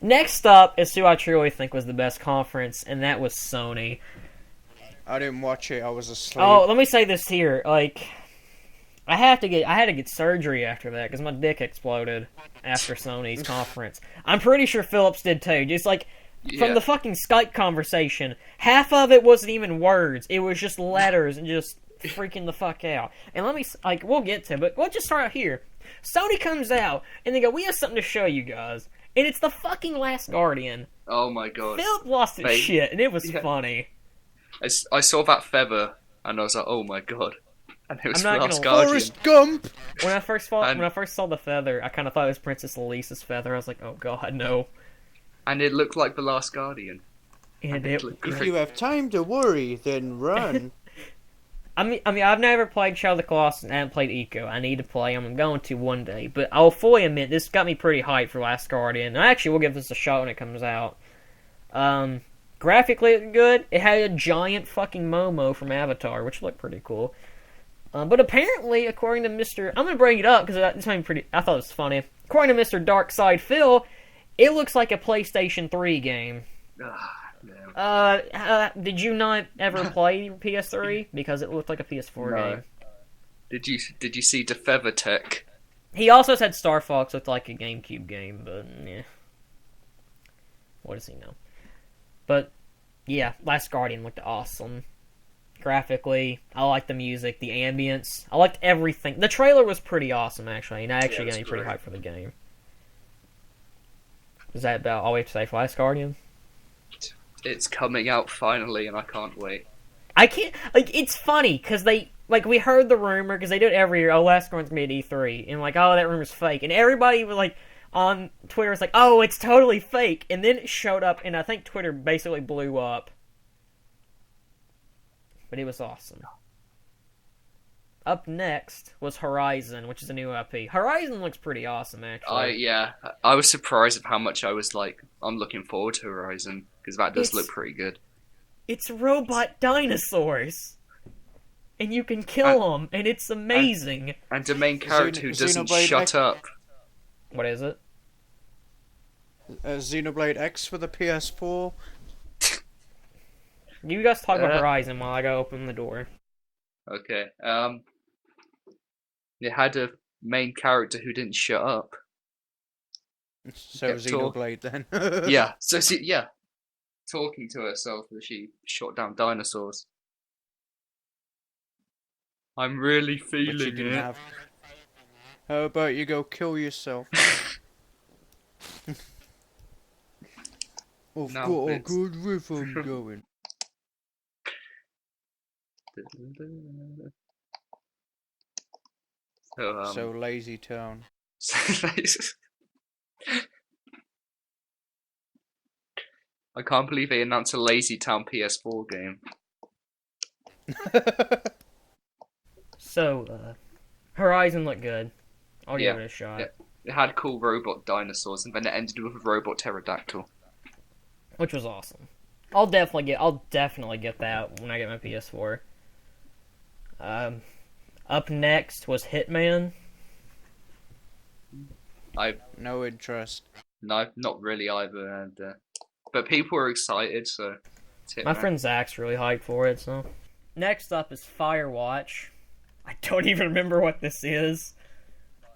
Next up is who I truly think was the best conference, and that was Sony. I didn't watch it. I was asleep. Oh, let me say this here. Like, I had to get surgery after that because my dick exploded after Sony's conference. I'm pretty sure Phillips did too. Just like from Yeah. the fucking Skype conversation, half of it wasn't even words. It was just letters and just freaking the fuck out. And let me we'll get to it, but we'll just start out here. Sony comes out and they go, "We have something to show you guys," and it's the fucking Last Guardian. Oh my god. Philip lost his Mate. shit, and it was Yeah. funny. I saw that feather and I was like, oh my god. And it was I'm not Last gonna- Guardian. Forrest Gump. When I first saw the feather, I kind of thought it was Princess Elisa's feather. I was like, "Oh god, no!" And it looked like the Last Guardian. And it it, looked If great. you have time to worry, then run. I mean, I've never played Shadow of the Colossus and I haven't played Eco. I need to play them. I'm going to one day, but I'll fully admit this got me pretty hyped for Last Guardian. I actually will give this a shot when it comes out. Graphically, it's good. It had a giant fucking Momo from Avatar, which looked pretty cool. But apparently, according to Mr. I'm gonna bring it up because this made me pretty. I thought it was funny. According to Mr. Darkside Phil, it looks like a PlayStation 3 game. Ah, no. Did you not ever play PS3 because it looked like a PS4 No. game? Did you see the feather tech? He also said Star Fox looked like a GameCube game, but yeah. What does he know? But yeah, Last Guardian looked awesome. Graphically, I liked the music, the ambience. I liked everything. The trailer was pretty awesome, actually, and actually Yeah, got me it's pretty great. hyped for the game. Is that about all we have to say for Last Guardian? It's coming out finally, and I can't wait. I can't, it's funny, because we heard the rumor, because they do it every year, oh, Last Guardian's gonna be at E3, and oh, that rumor's fake, and everybody was on Twitter was like, oh, it's totally fake, and then it showed up, and I think Twitter basically blew up. But it was awesome. Up next was Horizon, which is a new IP. Horizon looks pretty awesome, actually. I was surprised at how much I was like, I'm looking forward to Horizon, because that does look pretty good. It's robot dinosaurs! And you can kill them, and it's amazing! And the main character who doesn't Xenoblade shut X- up. What is it? Xenoblade X for the PS4. You guys talk about Uh, Horizon while I go open the door. Okay. It had a main character who didn't shut up. So Kept talk- Xenoblade then. Yeah. So talking to herself as she shot down dinosaurs. I'm really But you feeling didn't it. have. How about you go kill yourself? I've Now got a it's- good rhythm going. So, So lazy town. I can't believe they announced a Lazy Town PS4 game. So, Horizon looked good. I'll Yeah, give it a shot. yeah. It had cool robot dinosaurs, and then it ended with a robot pterodactyl. Which was awesome. I'll definitely get that when I get my PS4. Up next was Hitman. No interest. No, not really either. And but people were excited, so it's My Hitman. friend Zach's really hyped for it, so. Next up is Firewatch. I don't even remember what this is.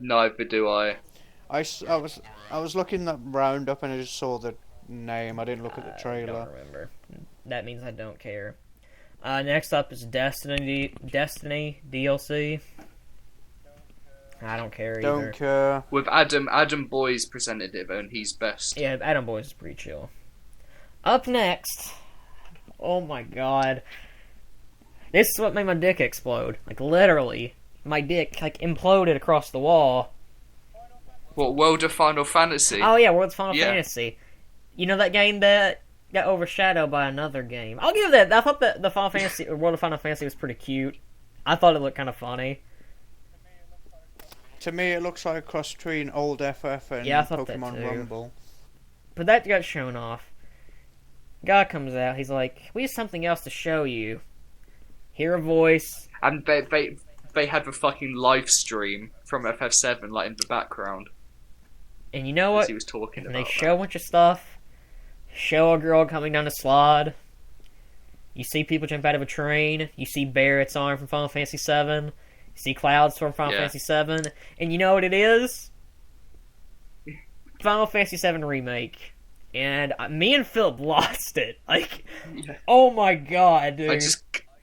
Neither do I. I was looking that roundup and I just saw the name. I didn't look at the I trailer. don't remember. That means I don't care. Next up is Destiny DLC. I don't care either. Don't care. With Adam Boyes presented it, and he's best. Yeah, Adam Boyes is pretty chill. Up next, oh my god, this is what made my dick explode. Literally, my dick imploded across the wall. What, World of Final Fantasy? Oh yeah, World's Final Yeah. Fantasy. You know that game that got overshadowed by another game. I'll give that. I thought that the Final Fantasy, or World of Final Fantasy, was pretty cute. I thought it looked kind of funny. To me, it looks like a cross between old FF and Yeah, I thought that Pokemon too. Rumble. But that got shown off. Guy comes out. He's like, "We have something else to show you." Hear a voice. And they had the fucking live stream from FF7 in the background. And you know As what? he was talking And they about show a bunch of stuff. Show a girl coming down the slide. You see people jump out of a train. You see Barrett's arm from Final Fantasy VII. You see Cloud's from Final Fantasy VII. And you know what it is? Final Fantasy VII Remake. And me and Philip lost it. Like, oh my god, dude.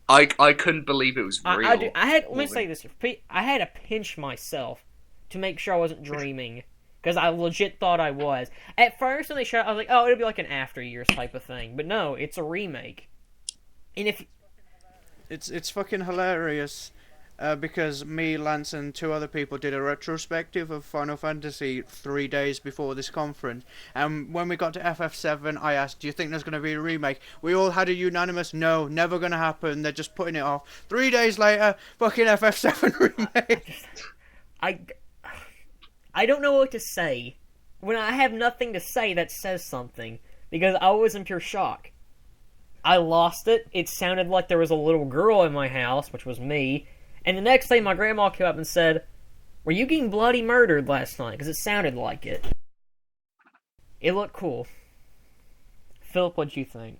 I couldn't believe it was real. Let me say this. I had to pinch myself to make sure I wasn't dreaming. Because I legit thought I was. At first, when they showed it, I was like, oh, it'll be like an After Years type of thing. But no, it's a remake. And if... It's fucking hilarious. Because me, Lance, and 2 other people did a retrospective of Final Fantasy 3 days before this conference. And when we got to FF7, I asked, do you think there's going to be a remake? We all had a unanimous, no, never going to happen. They're just putting it off. 3 days later, fucking FF7 remake. I don't know what to say. When I have nothing to say, that says something. Because I was in pure shock. I lost it. It sounded like there was a little girl in my house, which was me. And the next day, my grandma came up and said, were you getting bloody murdered last night? Because it sounded like it. It looked cool. Philip, what'd you think?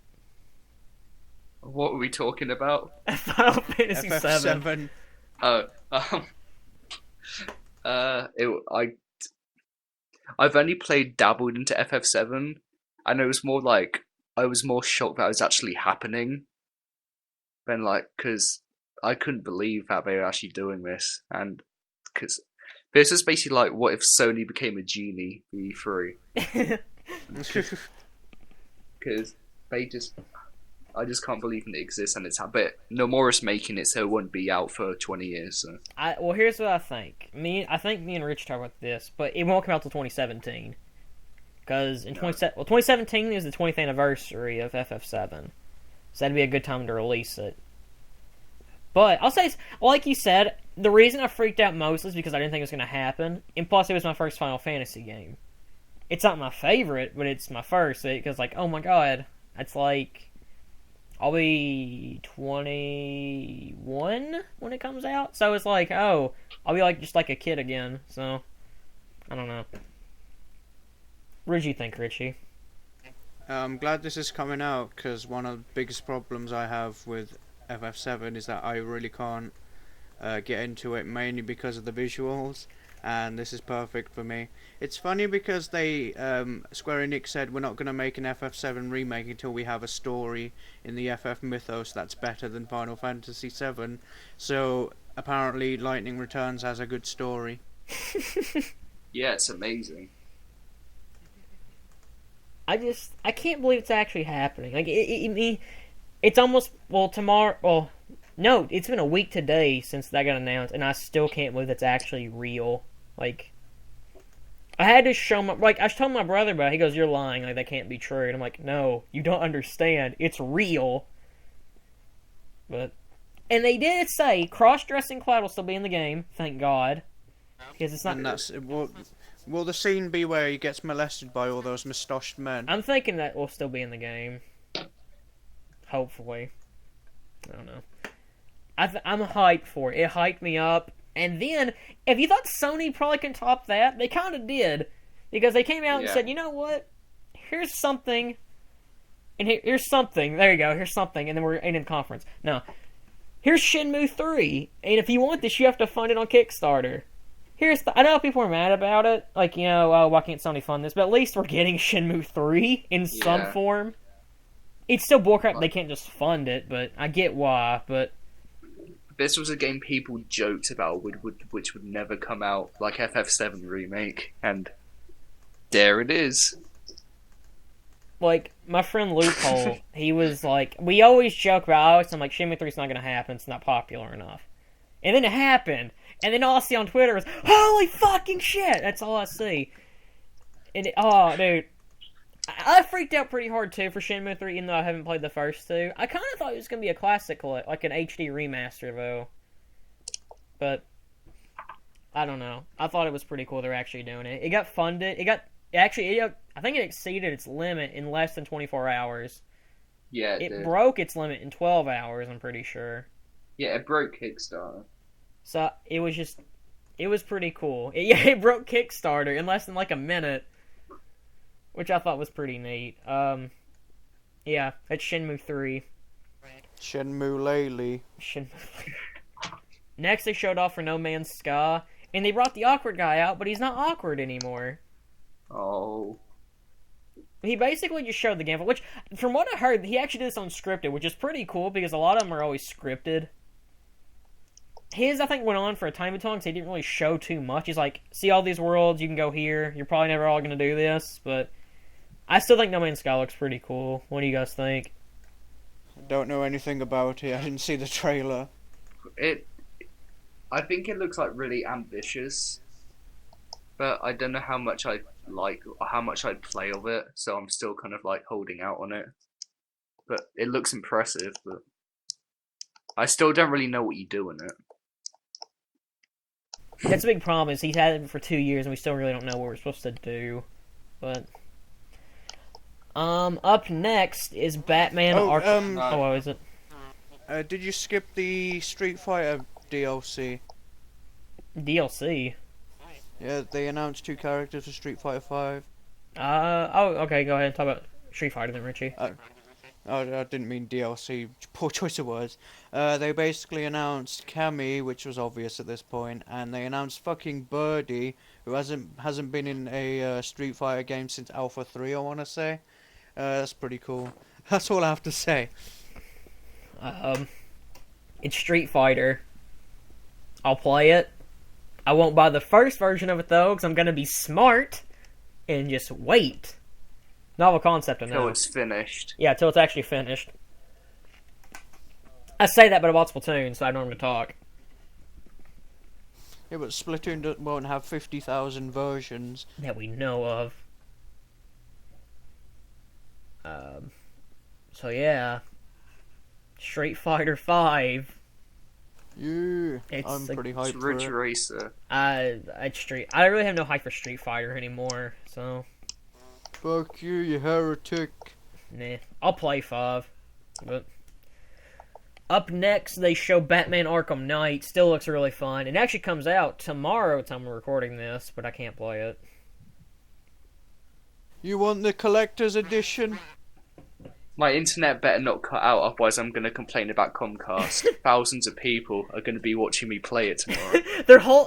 What were we talking about? Final Fantasy FF7. I've only dabbled into FF7, and it was more like I was more shocked that it was actually happening than because I couldn't believe that they were actually doing this, and because this is basically like what if Sony became a genie for E3, because I just can't believe it exists, and it's but Nomura's making it, so it wouldn't be out for 20 years. So. Well, here's what I think. I think me and Rich talked about this, but it won't come out till 2017. Because in 2017 is the 20th anniversary of FF7, so that'd be a good time to release it. But I'll say, like you said, the reason I freaked out mostly is because I didn't think it was going to happen, and plus it was my first Final Fantasy game. It's not my favorite, but it's my first, because oh my god, it's like, I'll be 21 when it comes out, so it's like, oh, I'll be just like a kid again, so, I don't know. What did you think, Richie? I'm glad this is coming out, because one of the biggest problems I have with FF7 is that I really can't get into it, mainly because of the visuals, and this is perfect for me. It's funny because they Square Enix said we're not going to make an FF7 remake until we have a story in the FF mythos that's better than Final Fantasy VII, so apparently Lightning Returns has a good story. Yeah, it's amazing. I can't believe it's actually happening. It's almost, tomorrow, no, it's been a week today since that got announced, and I still can't believe it's actually real. I had to show I told my brother about it. He goes, you're lying, that can't be true. And I'm like, no, you don't understand. It's real. And they did say cross-dressing Cloud will still be in the game, thank God. Because it's not... And will the scene be where he gets molested by all those moustached men? I'm thinking that will still be in the game. Hopefully. I don't know. I'm hyped for it. It hyped me up. And then, if you thought Sony probably can top that, they kind of did. Because they came out and said, you know what? Here's something. And here's something. There you go. Here's something. And then we're in the conference. No. Here's Shenmue 3. And if you want this, you have to fund it on Kickstarter. I know people are mad about it. Why can't Sony fund this? But at least we're getting Shenmue 3 in some form. It's still bullcrap. They can't just fund it, but I get why. But this was a game people joked about, which would never come out, like FF7 remake, and there it is. My friend Loophole, he was we always joke about, I'm like, Shenmue 3's not going to happen. It's not popular enough. And then it happened. And then all I see on Twitter is, holy fucking shit! That's all I see. And dude. I freaked out pretty hard, too, for Shenmue 3, even though I haven't played the first two. I kind of thought it was going to be a classic, like an HD remaster, though. But, I don't know. I thought it was pretty cool they're actually doing it. It got funded. I think it exceeded its limit in less than 24 hours. Yeah, it broke its limit in 12 hours, I'm pretty sure. Yeah, it broke Kickstarter. So, it was just... It was pretty cool. It broke Kickstarter in less than like a minute, which I thought was pretty neat. Yeah, it's Shenmue 3. Shenmue Laylee. Next, they showed off for No Man's Sky, and they brought the awkward guy out, but he's not awkward anymore. Oh. He basically just showed the gameplay, which, from what I heard, he actually did this unscripted, which is pretty cool because a lot of them are always scripted. His, I think, went on for a time and time because he didn't really show too much. He's like, see all these worlds, you can go here. You're probably never all going to do this, but I still think No Man's Sky looks pretty cool. What do you guys think? Don't know anything about it. I didn't see the trailer. I think it looks like really ambitious, but I don't know how much I like or how much I'd play of it, so I'm still kind of like holding out on it. But it looks impressive, but I still don't really know what you do in it. That's a big problem, is he's had it for 2 years and we still really don't know what we're supposed to do. But up next is Batman Arkham. What is it? Did you skip the Street Fighter DLC? DLC? Yeah, they announced 2 characters for Street Fighter 5. Okay, go ahead and talk about Street Fighter then, Richie. I didn't mean DLC. Poor choice of words. They basically announced Cammy, which was obvious at this point, and they announced fucking Birdie, who hasn't been in a Street Fighter game since Alpha 3, I want to say. That's pretty cool. That's all I have to say. It's Street Fighter. I'll play it. I won't buy the first version of it though, because I'm gonna be smart and just wait. Novel concept of that. Until it's finished. Yeah, until it's actually finished. I say that, but about Splatoon, so I don't even talk. Yeah, but Splatoon won't have 50,000 versions. That we know of. So yeah. Street Fighter 5. Yeah, I'm pretty hyped for Ridge it. Racer. I really have no hype for Street Fighter anymore, so Fuck you heretic. nah. I'll play 5. But up next, they show Batman Arkham Knight. Still looks really fun. It actually comes out tomorrow time we're recording this, but I can't play it. You want the collector's edition? My internet better not cut out, otherwise I'm going to complain about Comcast. Thousands of people are going to be watching me play it tomorrow.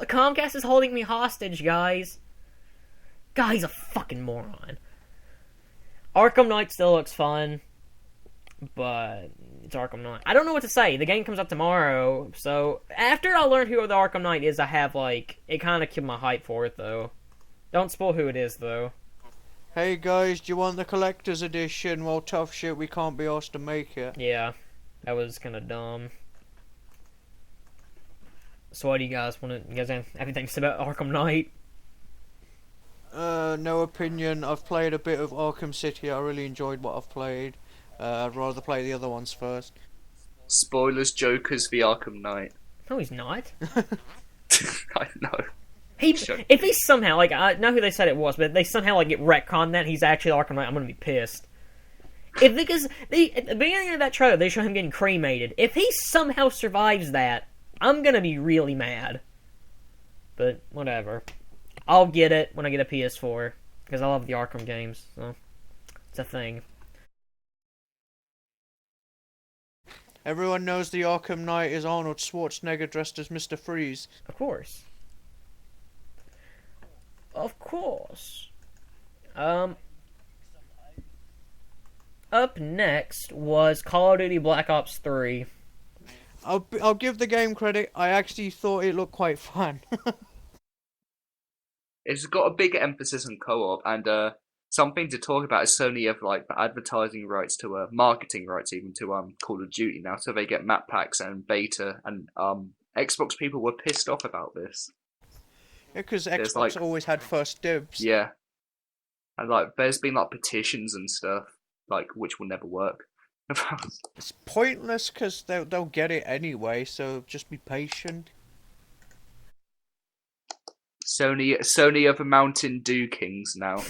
Comcast is holding me hostage, guys. God, he's a fucking moron. Arkham Knight still looks fun, but it's Arkham Knight. I don't know what to say. The game comes out tomorrow, so after I learn who the Arkham Knight is, I have, it kind of killed my hype for it, though. Don't spoil who it is, though. Hey guys, do you want the collector's edition? Well, tough shit, we can't be asked to make it. Yeah, that was kind of dumb. So what do you guys have anything to say about Arkham Knight? No opinion. I've played a bit of Arkham City. I really enjoyed what I've played. I'd rather play the other ones first. Spoilers, Jokers v Arkham Knight. No, he's not. I know. If he somehow, I know who they said it was, but if they somehow, get retconned that, he's actually Arkham Knight, I'm gonna be pissed. Because at the beginning of that trailer, they show him getting cremated. If he somehow survives that, I'm gonna be really mad. But, whatever. I'll get it when I get a PS4, because I love the Arkham games, so it's a thing. Everyone knows the Arkham Knight is Arnold Schwarzenegger dressed as Mr. Freeze. Of course. Of course. Up next was Call of Duty Black Ops 3. I'll give the game credit. I actually thought it looked quite fun. It's got a big emphasis on co-op, and something to talk about is Sony have advertising rights to marketing rights even to Call of Duty now, so they get map packs and beta, and Xbox people were pissed off about this. Yeah, because Xbox always had first dibs. Yeah. And there's been petitions and stuff, which will never work. It's pointless because they'll get it anyway, so just be patient. Sony are the Mountain Dew Kings now.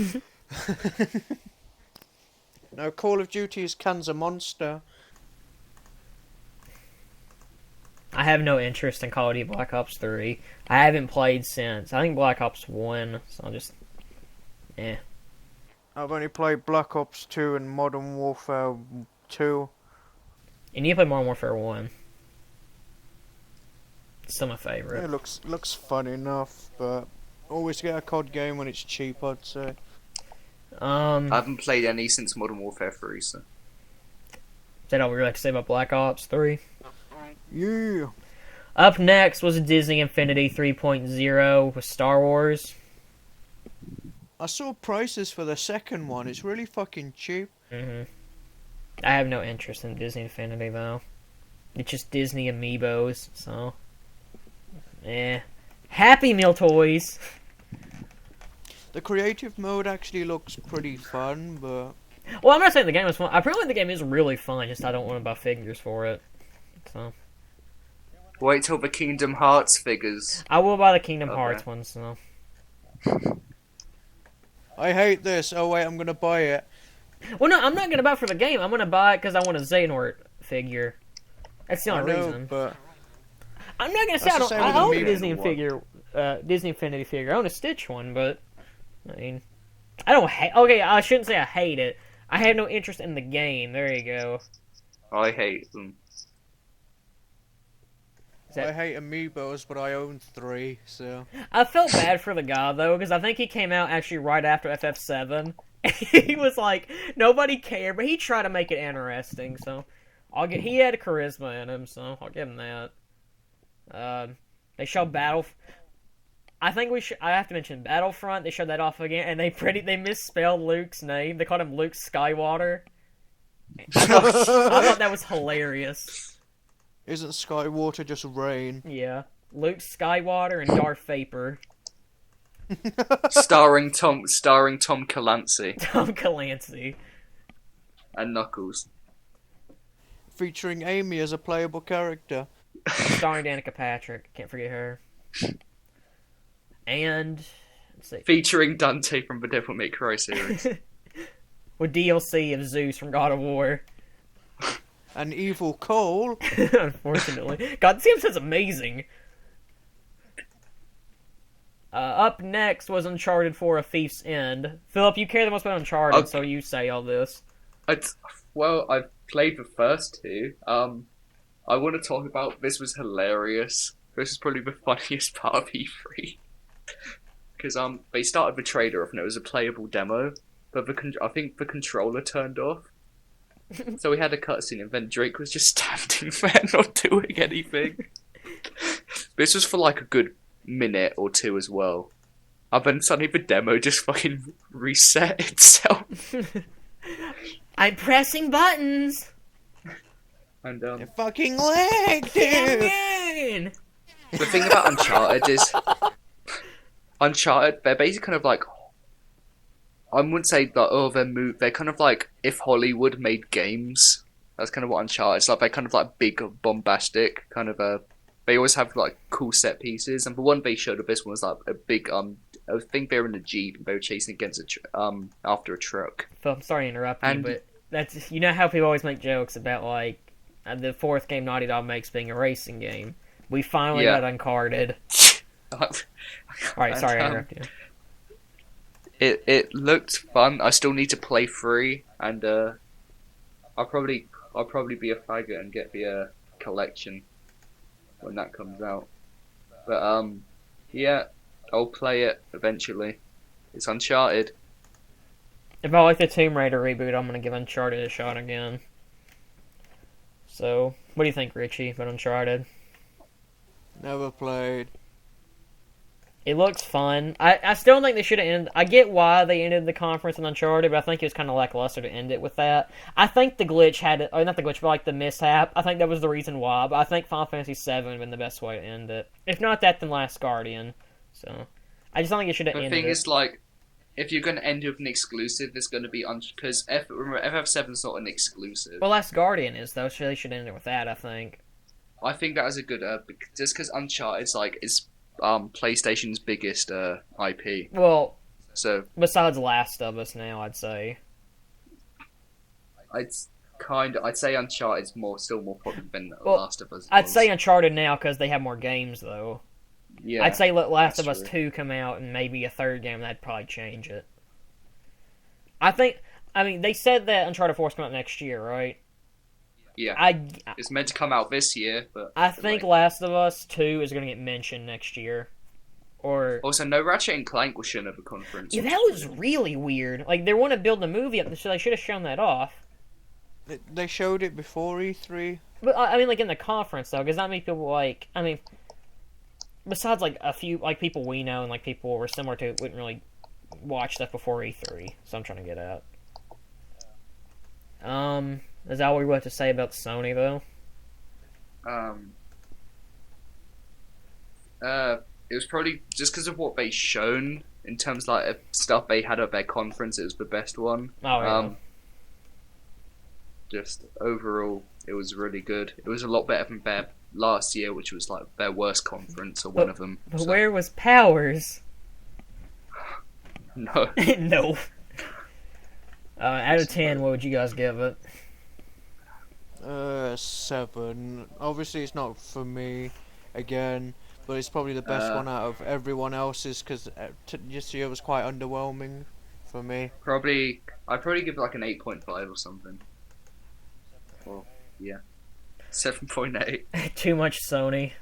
No, Call of Duty is Kanza Monster. I have no interest in Call of Duty Black Ops 3. I haven't played since. I think Black Ops 1, so I'll just... Eh. I've only played Black Ops 2 and Modern Warfare 2. And you play Modern Warfare 1. It's still my It favorite. looks fun enough, but always get a COD game when it's cheap, I'd say. I haven't played any since Modern Warfare 3, so. Is that all we like to say about Black Ops 3? Yeah. Up next was Disney Infinity 3.0 with Star Wars. I saw prices for the second one. It's really fucking cheap. I have no interest in Disney Infinity, though. It's just Disney Amiibos, so... Happy Meal toys! The creative mode actually looks pretty fun, but... Well, I'm not saying the game is fun. Apparently the game is really fun, just I don't want to buy figures for it. So... Wait till the Kingdom Hearts figures. I will buy the Kingdom Hearts ones, so... I hate this. Oh wait, I'm gonna buy it. Well, no, I'm not gonna buy it for the game. I'm gonna buy it because I want a Xehanort figure. That's the only reason. But I'm not gonna say That's the same I with the own a Amiibo Disney one. figure, Disney Infinity figure. I own a Stitch one, but I mean, I don't hate. Okay, I shouldn't say I hate it. I have no interest in the game. There you go. I hate them. I hate Amiibos, but I own 3, so... I felt bad for the guy, though, because I think he came out actually right after FF7. He was like, nobody cared, but he tried to make it interesting, so... He had charisma in him, so I'll give him that. They showed I think I have to mention Battlefront, they showed that off again, and they misspelled Luke's name. They called him Luke Skywater. I thought that was hilarious. Isn't Skywater just rain? Yeah. Luke Skywater and Darth Vapor. starring Tom Clancy Tom Clancy. and Knuckles. Featuring Amy as a playable character. Starring Danica Patrick. Can't forget her. And... let's see. Featuring Dante from the Devil May Cry series. With DLC of Zeus from God of War. An evil Cole. Unfortunately. God, this game sounds amazing. Up next was Uncharted 4: A Thief's End. Philip, you care the most about Uncharted, so you say all this. Well, I've played the first two. I want to talk about this was hilarious. This is probably the funniest part of E3. Because they started the trailer off and it was a playable demo, but I think the controller turned off. So we had a cutscene and then Drake was just standing there not doing anything. This was for like a good minute or two as well. And then suddenly the demo just fucking reset itself. I'm pressing buttons! And You fucking lag, dude! the thing about Uncharted is... Uncharted, they're basically kind of like... I wouldn't say that, they're kind of like if Hollywood made games. That's kind of what Uncharted is like. They're kind of like big, bombastic, kind of they always have like cool set pieces. And the one they showed of this one was like a big, I think they were in a Jeep and they were chasing against after a truck. Phil, I'm sorry to interrupt you, but that's, you know how people always make jokes about like the fourth game Naughty Dog makes being a racing game. We finally got Uncharted. Alright, sorry I interrupted you. It looked fun. I still need to play 3, and I'll probably be a faggot and get the collection when that comes out. But yeah, I'll play it eventually. It's Uncharted. If I like the Tomb Raider reboot, I'm gonna give Uncharted a shot again. So, what do you think, Richie, about Uncharted? Never played. It looks fun. I still don't think they should have ended... I get why they ended the conference in Uncharted, but I think it was kind of lackluster to end it with that. I think the glitch had... Or not the glitch, but like the mishap. I think that was the reason why, but I think Final Fantasy VII would have been the best way to end it. If not that, then Last Guardian. So, I just don't think it should have ended it. The thing is, like, if you're going to end with an exclusive, it's going to be... Because remember, FF7's not an exclusive. Well, Last Guardian is, though, so they should end it with that, I think. I think that is a good... just because Uncharted's, like, is... PlayStation's biggest IP. Well, so besides Last of Us now, I'd say. kind of. I'd say Uncharted's still more popular than The Well, Last of Us. I'd was. say Uncharted now because they have more games, though. Yeah, I'd say let Last of that's Us true. 2 come out and maybe a third game, that'd probably change it. I mean, they said that Uncharted 4 is coming out next year, right? Yeah, I, it's meant to come out this year, but I think Last of Us 2 is going to get mentioned next year. Or also no Ratchet and Clank was shown at the conference. yeah, which that is was weird. really weird. Like, they want to build the movie up, so they should have shown that off. They showed it before E3. But, I mean, like, in the conference, though, because not many people, like... I mean, besides, like, a few, like, people we know and, like, people we're similar to wouldn't really watch stuff before E3. So I'm trying to get out. Is that what we want to say about Sony, though? It was probably just because of what they shown in terms of, like stuff they had at their conference. It was the best one. Oh, yeah. Just overall, it was really good. It was a lot better than their last year, which was like their worst conference or one of them. But so. where was Powers? No. No. Out of 10, what would you guys give it? 7. Obviously, it's not for me again, but it's probably the best one out of everyone else's because this year was quite underwhelming for me. I'd probably give it like an 8.5 or something. Well, yeah, 7.8. Too much Sony.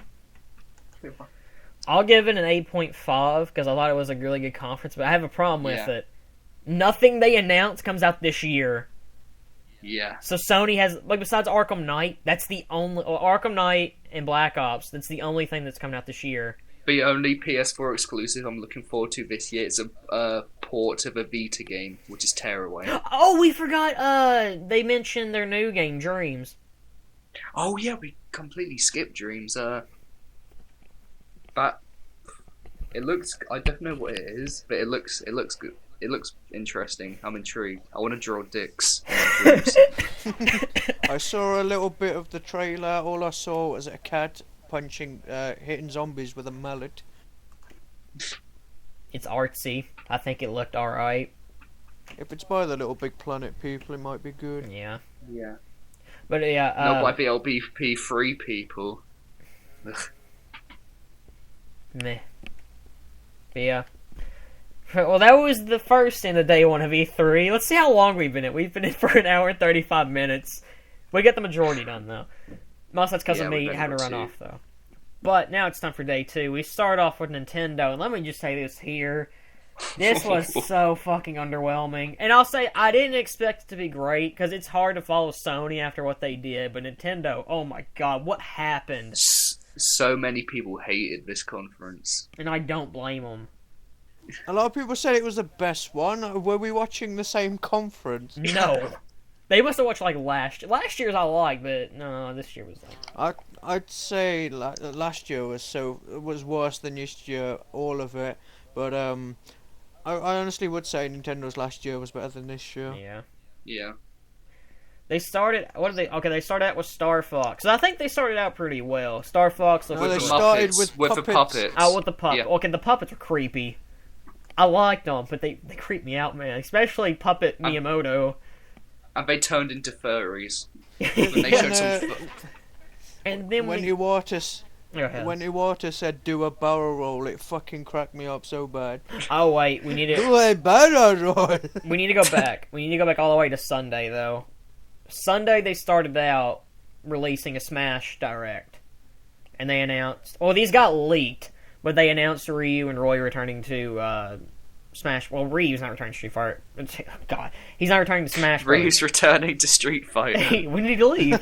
I'll give it an 8.5 because I thought it was a really good conference, but I have a problem with Yeah. it. Nothing they announce comes out this year. Yeah. So Sony has, like, besides Arkham Knight, that's the only... Arkham Knight and Black Ops, that's the only thing that's coming out this year. The only PS4 exclusive I'm looking forward to this year is a port of a Vita game, which is Tearaway. Oh, we forgot, they mentioned their new game, Dreams. Oh yeah, we completely skipped Dreams. But it looks. I don't know what it is, but it looks good. It looks interesting. I'm intrigued. I want to draw dicks. I saw a little bit of the trailer. All I saw was a cat hitting zombies with a mallet. It's artsy. I think it looked alright. If it's by the Little Big Planet people, it might be good. Yeah. Yeah. But yeah, Not by the LBP3 people. meh. But yeah. Well, that was the first in the day one of E3. Let's see how long we've been in. We've been in for an hour and 35 minutes. We got the majority done, though. Most that's because of me we've been having to run about off, though. But now it's time for day two. We start off with Nintendo, and let me just say this here. This was so fucking underwhelming. And I'll say, I didn't expect it to be great, because it's hard to follow Sony after what they did. But Nintendo, oh my god, what happened? So many people hated this conference. And I don't blame them. A lot of people said it was the best one. Were we watching the same conference? No. They must have watched, like, last year's I liked, but no, this year was like... I'd say last year was worse than this year, all of it. But I honestly would say Nintendo's last year was better than this year. Yeah. Yeah. They started... they started out with Star Fox. I think they started out pretty well. Star Fox... No, they the started Muppets, with the puppets. puppets. Oh, with the puppet. Yeah. Okay, the puppets were creepy. I liked them, but they creeped me out, man. Especially Puppet Miyamoto. And they turned into furries. When they showed some. And then When Iwata said do a barrel roll, it fucking cracked me up so bad. Oh wait, we need to Do a barrel roll. we need to go back. We need to go back all the way to Sunday though. Sunday they started out releasing a Smash Direct, and they announced. Well, these got leaked, but they announced Ryu and Roy returning to Smash. Well, Ryu's not returning to Street Fighter. God, he's not returning to Smash. Ryu's returning to Street Fighter. Hey, we need to leave.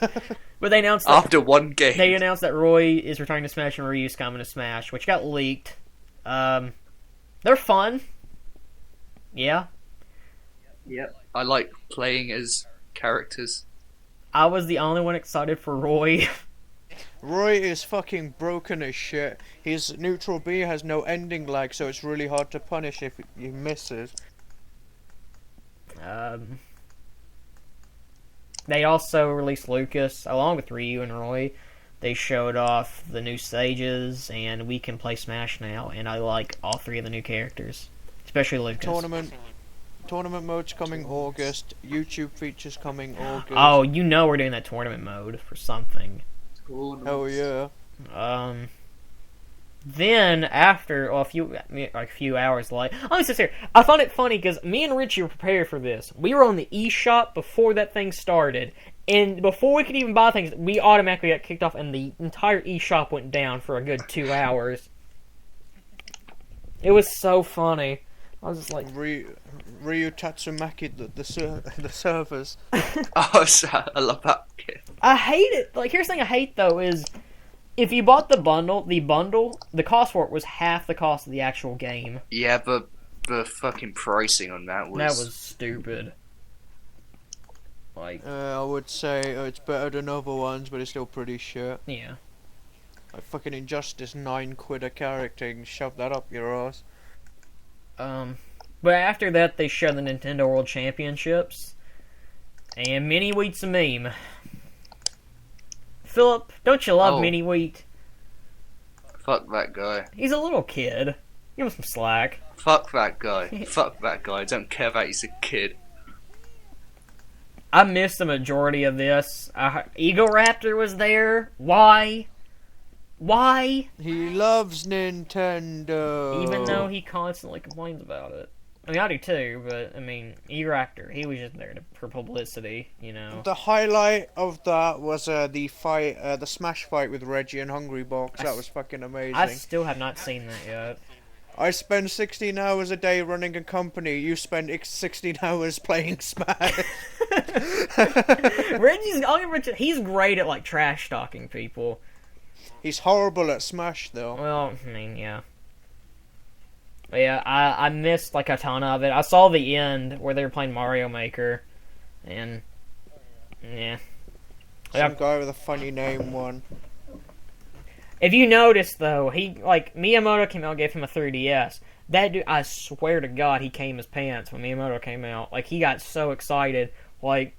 But they announced that, After one game. they announced that Roy is returning to Smash and Ryu's coming to Smash, which got leaked. They're fun. Yeah. Yep. I like playing as characters. I was the only one excited for Roy. Roy is fucking broken as shit. His neutral B has no ending lag, so it's really hard to punish if he misses. They also released Lucas, along with Ryu and Roy. They showed off the new stages, and we can play Smash now, and I like all three of the new characters. Especially Lucas. Tournament mode's coming August. YouTube features coming August. Oh, you know we're doing that tournament mode for something. Hell yeah. Then after a few hours later, I'm so serious. I found it funny because me and Richie were prepared for this. We were on the eShop before that thing started, and before we could even buy things, we automatically got kicked off, and the entire eShop went down for a good 2 hours. It was so funny. I was just like, Ryu Tatsumaki, the servers. Oh, I love that kid. I hate it. Like, here's the thing I hate though is, if you bought the bundle, the cost for it was half the cost of the actual game. Yeah, but the fucking pricing on that was stupid. Like, I would say it's better than other ones, but it's still pretty shit. yeah. Like fucking Injustice, £9 a character, and shove that up your ass. But after that, they showed the Nintendo World Championships, and Mini Wheat's a meme. Philip, don't you love Mini Wheat? Fuck that guy. He's a little kid. Give him some slack. Fuck that guy. Fuck that guy. I don't care that he's a kid. I missed the majority of this. Ego Raptor was there. Why? Why? He loves Nintendo. Even though he constantly complains about it. I mean, I do too, but, I mean, E-Raptor, he was just there for publicity, you know. The highlight of that was the fight, the Smash fight with Reggie and Hungrybox. That was fucking amazing. I still have not seen that yet. I spend 16 hours a day running a company. You spend 16 hours playing Smash. He's great at, like, trash talking people. He's horrible at Smash, though. Well, I mean, yeah. But yeah, I missed, like, a ton of it. I saw the end where they were playing Mario Maker, and, yeah. Some guy with a funny name won. If you notice, though, Miyamoto came out and gave him a 3DS. That dude, I swear to God, he came his pants when Miyamoto came out. Like, he got so excited. Like,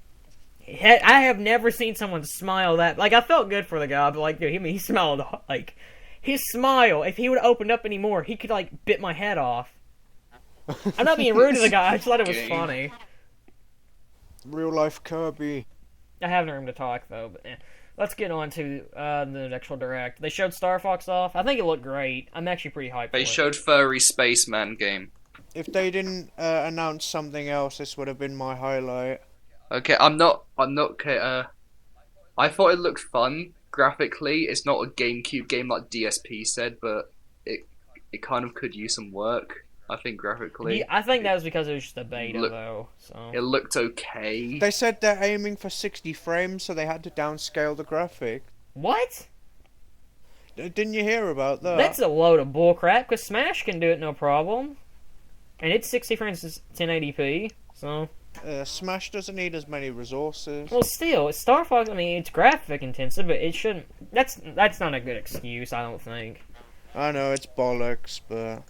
I have never seen someone smile that... Like, I felt good for the guy, but, like, dude, he smiled, like... His smile, if he would have opened up anymore, he could, like, bit my head off. I'm not being rude to the guy, I just thought it was funny. Real life Kirby. I have no room to talk, though, but let's get on to the actual direct. They showed Star Fox off. I think it looked great. I'm actually pretty hyped for it. They showed Furry Spaceman game. If they didn't announce something else, this would have been my highlight. Okay, I'm not okay, I thought it looked fun. Graphically, it's not a GameCube game like DSP said, but it kind of could use some work, I think, graphically. Yeah, I think that was because it was just a beta, though. So. It looked okay. They said they're aiming for 60 frames, so they had to downscale the graphic. What? Didn't you hear about that? That's a load of bullcrap, because Smash can do it no problem. And it's 60 frames to 1080p, so... Smash doesn't need as many resources. Well, still, Star Fox, I mean, it's graphic intensive, but it shouldn't... That's not a good excuse, I don't think. I know, it's bollocks, but...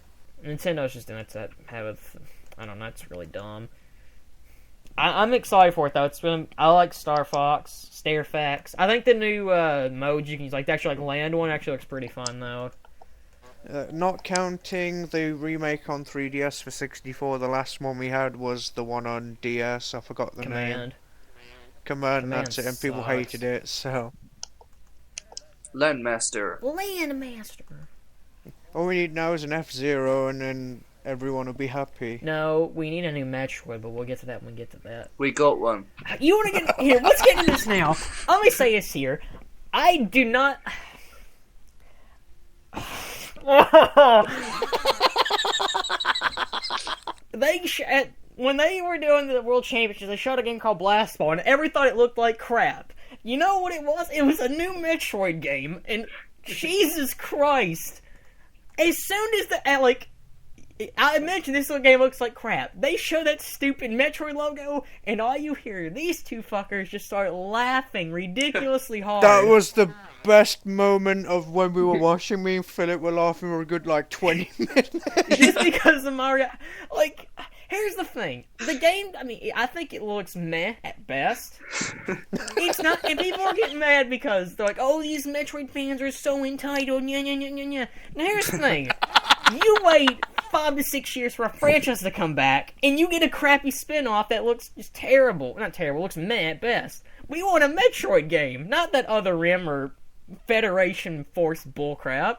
Nintendo's just doing it to have I don't know, it's really dumb. I'm excited for it, though. I like Star Fox, Stairfax. I think the new modes you can use, like, actually, like, land one actually looks pretty fun, though. Not counting the remake on 3DS for 64, the last one we had was the one on DS. I forgot the name. Command, that's it, and people hated it, so... Landmaster. All we need now is an F-Zero, and then everyone will be happy. No, we need a new Metroid, but we'll get to that when we get to that. We got one. You want to get... Here, let's get into this now. Let me say this here. I do not... When they were doing the World Championships, they showed a game called Blast Ball, and everyone thought it looked like crap. You know what it was? It was a new Metroid game, and Jesus Christ. As soon as I mentioned this little game looks like crap. They show that stupid Metroid logo, and all you hear, these two fuckers just start laughing ridiculously hard. That was the best moment of when we were watching. Me and Philip were laughing for a good, 20 minutes. Just because of Mario... Here's the thing. The game, I mean, I think it looks meh at best. It's not... And people are getting mad because they're like, oh, these Metroid fans are so entitled, nya. Now, here's the thing. You wait 5 to 6 years for a franchise to come back, and you get a crappy spin-off that looks just terrible. Not terrible, looks meh at best. We want a Metroid game, not that other Rim or Federation Force bullcrap.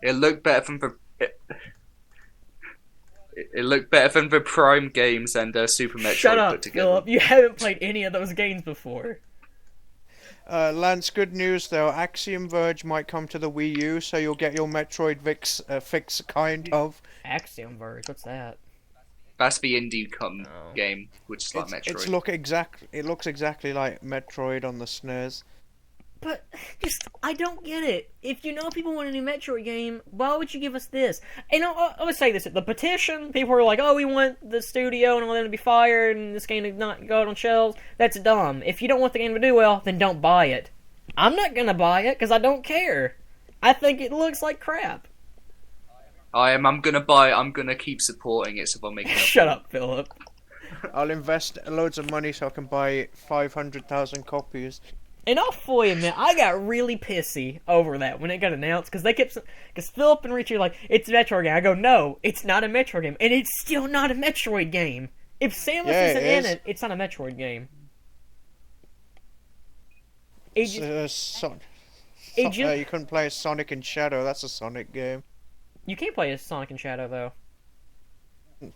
It looked better than the. It looked better than the Prime games and Super Metroid Shut up, put together. Philip. You haven't played any of those games before. Lance, good news though. Axiom Verge might come to the Wii U, so you'll get your Metroid fix, kind of. Axiom Verge, what's that? That's the indie Oh. game, which is like Metroid. It looks exactly like Metroid on the SNES. But, I don't get it. If you know people want a new Metroid game, why would you give us this? And I'm gonna say this, the petition, people are like, oh, we want the studio and all them to be fired and this game to not go out on shelves. That's dumb. If you don't want the game to do well, then don't buy it. I'm not gonna buy it, because I don't care. I think it looks like crap. I'm gonna keep supporting it, so I'll make it up. Shut up, Philip. I'll invest loads of money so I can buy 500,000 copies. And I'll fully admit, I got really pissy over that when it got announced, because Philip and Richie are like, it's a Metroid game. I go, no, it's not a Metroid game, and it's still not a Metroid game. If Samus isn't in it, it's not a Metroid game. You couldn't play Sonic and Shadow. That's a Sonic game. You can't play as Sonic and Shadow, though.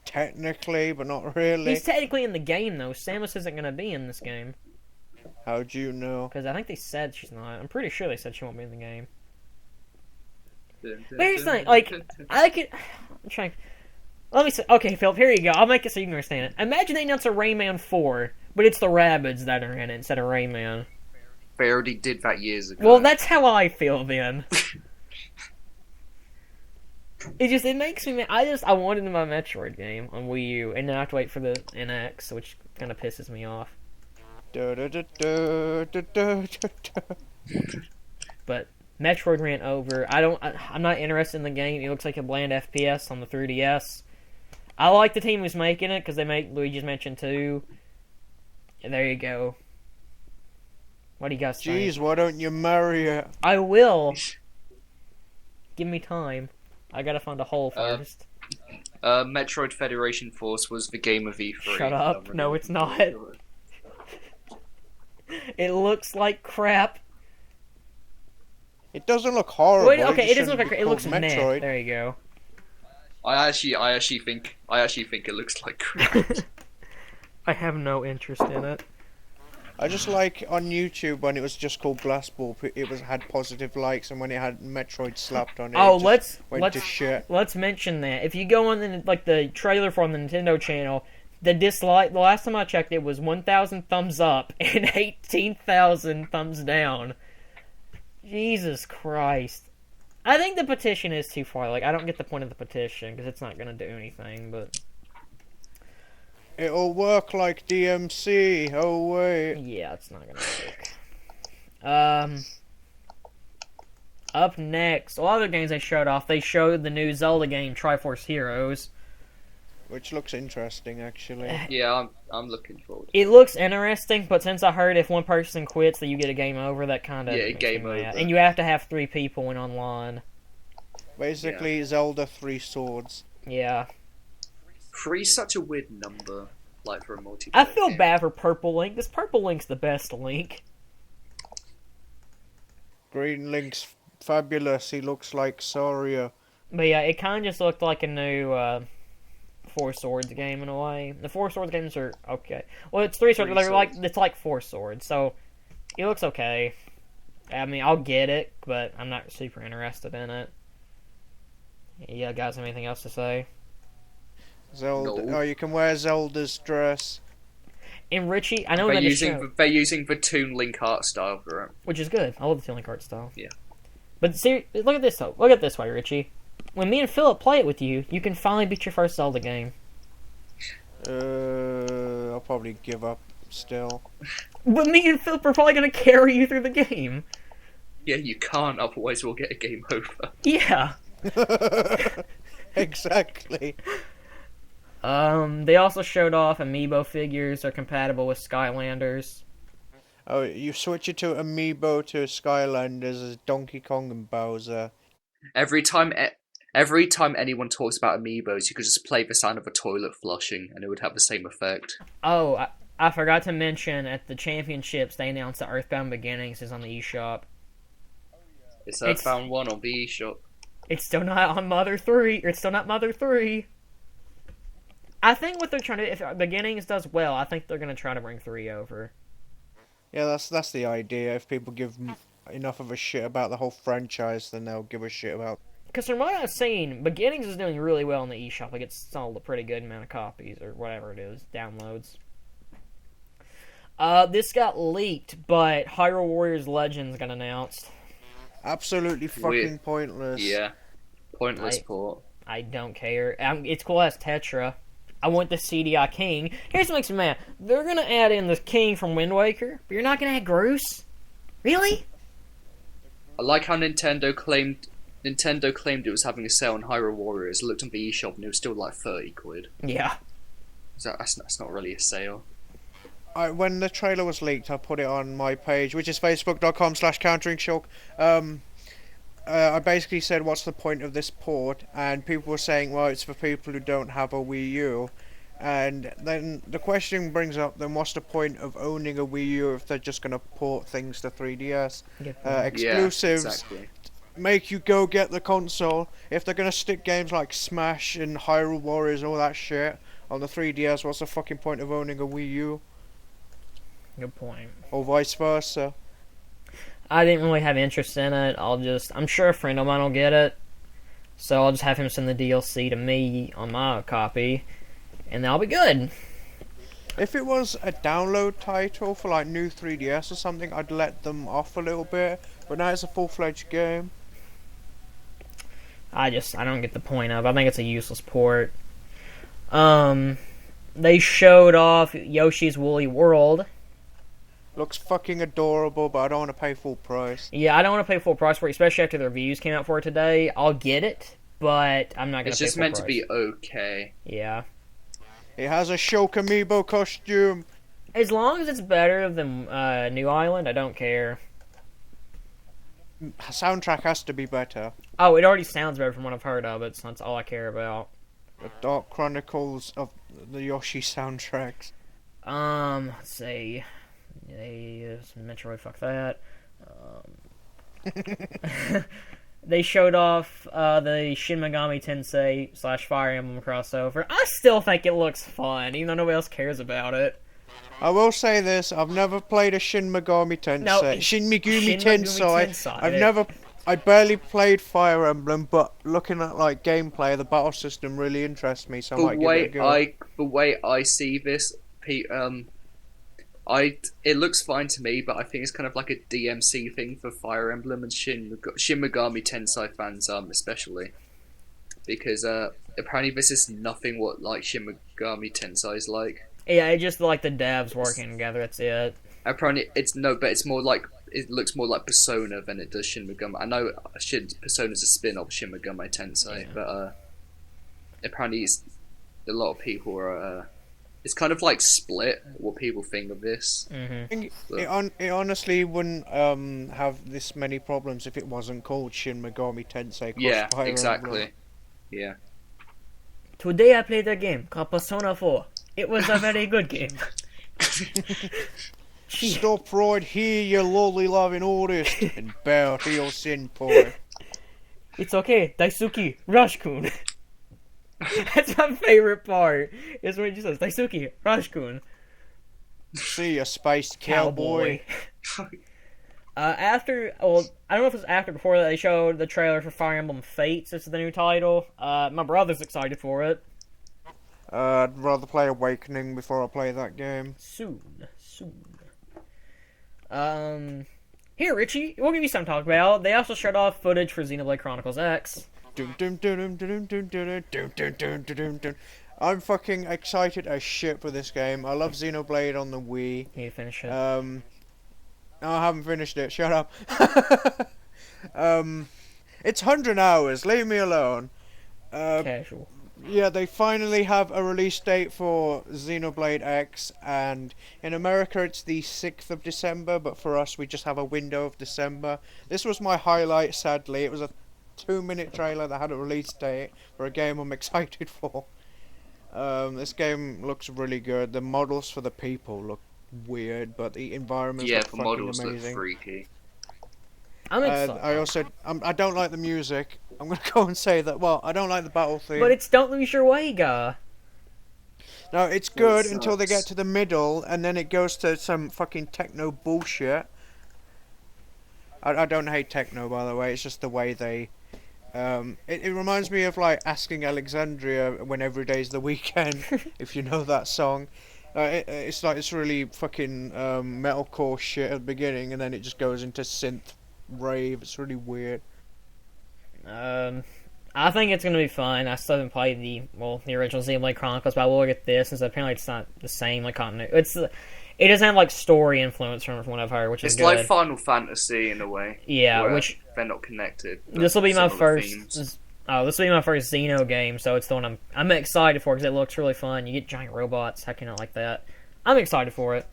Technically, but not really. He's technically in the game, though. Samus isn't going to be in this game. How do you know? Because I think they said she's not. I'm pretty sure they said she won't be in the game. But here's the thing, like, I'm trying... Let me say... Okay, Philip, here you go. I'll make it so you can understand it. Imagine they announce a Rayman 4, but it's the Rabbids that are in it instead of Rayman. They already did that years ago. Well, that's how I feel, then. It makes me mad. I wanted my Metroid game on Wii U, and now I have to wait for the NX, which kind of pisses me off. But Metroid ran over. I'm not interested in the game. It looks like a bland FPS on the 3DS. I like the team who's making it because they make Luigi's Mansion 2. And there you go. What do you guys think? Jeez, why don't you marry her? I will. Give me time. I gotta find a hole first. Metroid Federation Force was the game of E3. Shut up. No, it's not. It looks like crap. It doesn't look horrible. Wait, okay, it doesn't look like crap. It looks Metroid. meh. There you go. I actually think it looks like crap. I have no interest in it. I just like on YouTube when it was just called Blastball, it had positive likes, and when it had Metroid slapped on it, Oh, it just went to shit. Let's mention that. If you go on the trailer from the Nintendo channel, the last time I checked, it was 1,000 thumbs up and 18,000 thumbs down. Jesus Christ. I think the petition is too far. Like, I don't get the point of the petition because it's not gonna do anything. But it'll work like DMC. Oh wait. yeah, it's not gonna work. Up next, a lot of the games they showed off. They showed the new Zelda game, Triforce Heroes. Which looks interesting, actually. Yeah, I'm looking forward. It looks interesting, but since I heard if one person quits that you get a game over, that kind of game over. And you have to have 3 people in online. Basically, Zelda 3 Swords. Yeah. 3's such a weird number, like for a multiplayer. I feel game. bad for Purple Link. This Purple Link's the best Link. Green Link's fabulous. He looks like Saria. But yeah, it kind of just looked like a new Four Swords game in a way. The Four Swords games are okay. Well, it's 3 swords, but it's like 4 swords, so it looks okay. I mean, I'll get it, but I'm not super interested in it. Yeah, guys, have anything else to say? Zelda. No. Oh, you can wear Zelda's dress. And Richie, I know They're that they're using the Toon Link art style for it, which is good. I love the Toon Link art style. Yeah. But look at this though. Look at this way, Richie. When me and Philip play it with you, you can finally beat your first Zelda game. I'll probably give up still. But me and Philip are probably gonna carry you through the game. Yeah, you can't, otherwise we'll get a game over. Yeah. Exactly. They also showed off amiibo figures are compatible with Skylanders. Oh, you switch it to Amiibo to Skylanders as Donkey Kong and Bowser. Every time Every time anyone talks about amiibos, you could just play the sound of a toilet flushing, and it would have the same effect. Oh, I forgot to mention at the championships they announced that Earthbound Beginnings is on the eShop. It's Earthbound 1 on the eShop. It's still not on Mother 3. Or it's still not Mother 3. I think what they're trying to do, if Beginnings does well, I think they're going to try to bring 3 over. Yeah, that's the idea. If people give enough of a shit about the whole franchise, then they'll give a shit about. Because from what I've seen, Beginnings is doing really well in the eShop. Like, it's sold a pretty good amount of copies, or whatever it is, downloads. This got leaked, but Hyrule Warriors Legends got announced. Absolutely fucking pointless. Yeah, pointless port. I don't care. It's cool as Tetra. I want the CDI King. Here's what makes me mad. They're gonna add in the King from Wind Waker, but you're not gonna add Groose? Really? I like how Nintendo claimed it was having a sale on Hyrule Warriors. I looked on the eShop and it was still like 30 quid. Yeah. So that's not really a sale. When the trailer was leaked, I put it on my page, which is facebook.com/counteringshock. I basically said, what's the point of this port? And people were saying, well, it's for people who don't have a Wii U. And then the question brings up, then what's the point of owning a Wii U if they're just going to port things to 3DS? Exclusives Yeah, exactly. make you go get the console. If they're going to stick games like Smash and Hyrule Warriors and all that shit on the 3DS, what's the fucking point of owning a Wii U? Good point. Or vice versa. I didn't really have interest in it. I'm sure a friend of mine will get it. So I'll just have him send the DLC to me on my copy. And that'll be good. If it was a download title for like new 3DS or something, I'd let them off a little bit. But now it's a full-fledged game. I don't get the point of it. I think it's a useless port. They showed off Yoshi's Woolly World. Looks fucking adorable, but I don't want to pay full price. Yeah, I don't want to pay full price for it, especially after the reviews came out for it today. I'll get it, but I'm not going to pay full price. It's just meant to be okay. Yeah. It has a Shulk Amiibo costume. As long as it's better than New Island, I don't care. Soundtrack has to be better. Oh, it already sounds better from what I've heard of it, so that's all I care about. The Dark Chronicles of the Yoshi soundtracks. Let's see. Metroid, fuck that. They showed off the Shin Megami Tensei / Fire Emblem crossover. I still think it looks fun, even though nobody else cares about it. I will say this: I've never played a Shin Megami Tensei. No, Shin Megami Shin Tensei. Tensei. I barely played Fire Emblem, but looking at like gameplay, the battle system really interests me, so I might give it a go. The way I see this, Pete, it looks fine to me, but I think it's kind of like a DMC thing for Fire Emblem and Shin Megami Tensei fans, especially because apparently this is nothing what like Shin Megami Tensei is like. Yeah, it's just like the devs working together. That's it. Apparently, but it's more like it looks more like Persona than it does Shin Megami. I know Persona's a spin-off of Shin Megami Tensei, Yeah. but apparently a lot of people are. It's kind of like split what people think of this. Mm-hmm. It honestly wouldn't have this many problems if it wasn't called Shin Megami Tensei. Yeah, Fire exactly. Emblem. Yeah. Today I played a game called Persona 4. It was a very good game. Stop right here, you lolly loving artist, and bow to your senpai. It's okay, Daisuke, Rush-kun. That's my favorite part. Is when he just says, Daisuke, Rush-kun. See ya, spiced cowboy. I don't know if it was after or before that they showed the trailer for Fire Emblem Fates. This is the new title. My brother's excited for it. I'd rather play Awakening before I play that game. Soon. Here, Richie, we'll give you something to talk about. They also showed off footage for Xenoblade Chronicles X. I'm fucking excited as shit for this game. I love Xenoblade on the Wii. Can you finish it? No, I haven't finished it. Shut up. It's 100 hours. Leave me alone. Casual. Yeah, they finally have a release date for Xenoblade X, and in America it's the 6th of December, but for us we just have a window of December. This was my highlight, sadly. It was a 2-minute trailer that had a release date for a game I'm excited for. This game looks really good. The models for the people look weird, but the environments Yeah, look the fucking models look amazing. freaky. I'm excited. I don't like the music. I'm gonna go and say that. Well, I don't like the battle theme. But it's Don't Lose Your Way, guy. No, it's good until they get to the middle, and then it goes to some fucking techno bullshit. I don't hate techno, by the way. It's just the way they. It reminds me of like Asking Alexandria when every day's the weekend, if you know that song. It's like it's really fucking metalcore shit at the beginning, and then it just goes into synth rave. It's really weird. I think it's gonna be fun. I still haven't played the original Xenoblade Chronicles, but I will get this, since apparently it's not the same like continuity. It doesn't have like story influence from what I've heard, which is good. It's like Final Fantasy in a way. Yeah, which they're not connected. This will be my first. Themes. This will be my first Xeno game, so it's the one I'm excited for because it looks really fun. You get giant robots. How can I like that? I'm excited for it.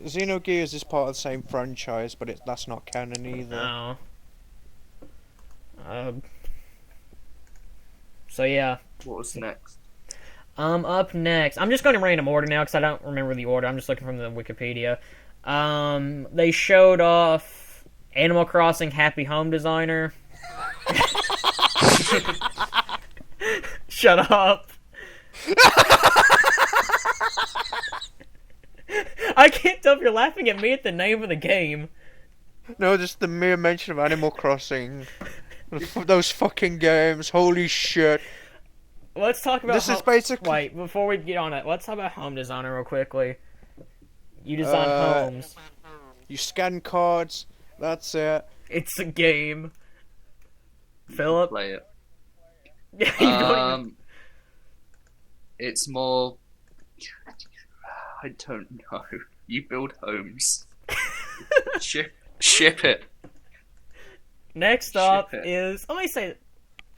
Xenogears is part of the same franchise, but that's not canon either. No. So yeah. What was next? Up next, I'm just going to random order now because I don't remember the order. I'm just looking from the Wikipedia. They showed off Animal Crossing Happy Home Designer. Shut up. I can't tell if you're laughing at me at the name of the game. No, just the mere mention of Animal Crossing. Those fucking games, holy shit. Let's talk about. This is basically. Wait, before we get on it, let's talk about Home Designer real quickly. You design homes. You scan cards. That's it. It's a game. Philip, Play it. You don't even... It's more. I don't know. You build homes. Ship it. Next up is. Let me say,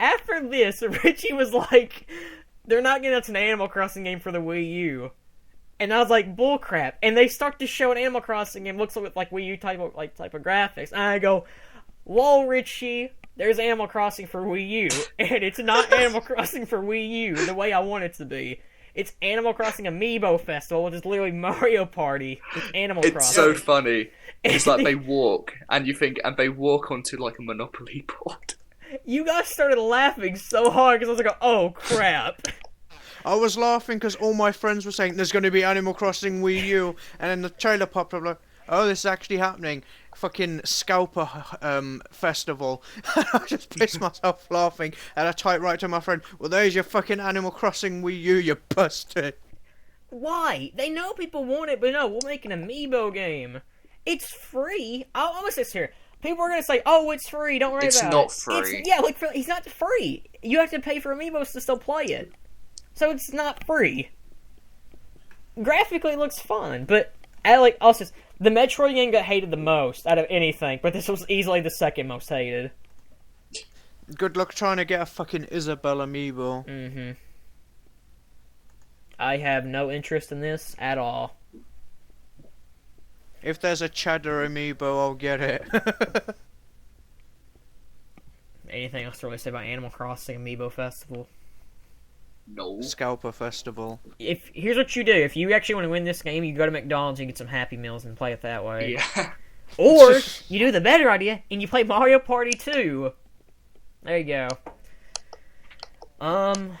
after this, Richie was like, "They're not getting us an Animal Crossing game for the Wii U," and I was like, "Bullcrap!" And they start to show an Animal Crossing game looks like Wii U type of graphics, and I go, "Whoa, Richie! There's Animal Crossing for Wii U, and it's not Animal Crossing for Wii U the way I want it to be. It's Animal Crossing Amiibo Festival, which is literally Mario Party with Animal Crossing." It's so funny. It's like they walk, and they walk onto like a Monopoly board. You guys started laughing so hard because I was like, "Oh crap!" I was laughing because all my friends were saying there's going to be Animal Crossing Wii U, and then the trailer popped up like, "Oh, this is actually happening." Fucking Scalper festival. I just pissed myself laughing, and I typed right to my friend, "Well, there's your fucking Animal Crossing Wii U, you bastard." Why? They know people want it, but no, we'll make an Amiibo game. It's free. I'm gonna say this here. People are gonna say, "Oh, it's free. Don't worry about it." It's not free. It's not free. You have to pay for Amiibos to still play it, so it's not free. Graphically, it looks fun, but also the Metroid game got hated the most out of anything, but this was easily the second most hated. Good luck trying to get a fucking Isabelle amiibo. Mm-hmm. I have no interest in this at all. If there's a Cheddar amiibo, I'll get it. Anything else to really say about Animal Crossing Amiibo Festival? No. Scalper Festival. Here's what you do. If you actually want to win this game, you go to McDonald's and get some Happy Meals and play it that way. Yeah. Or you do the better idea and you play Mario Party 2. There you go. And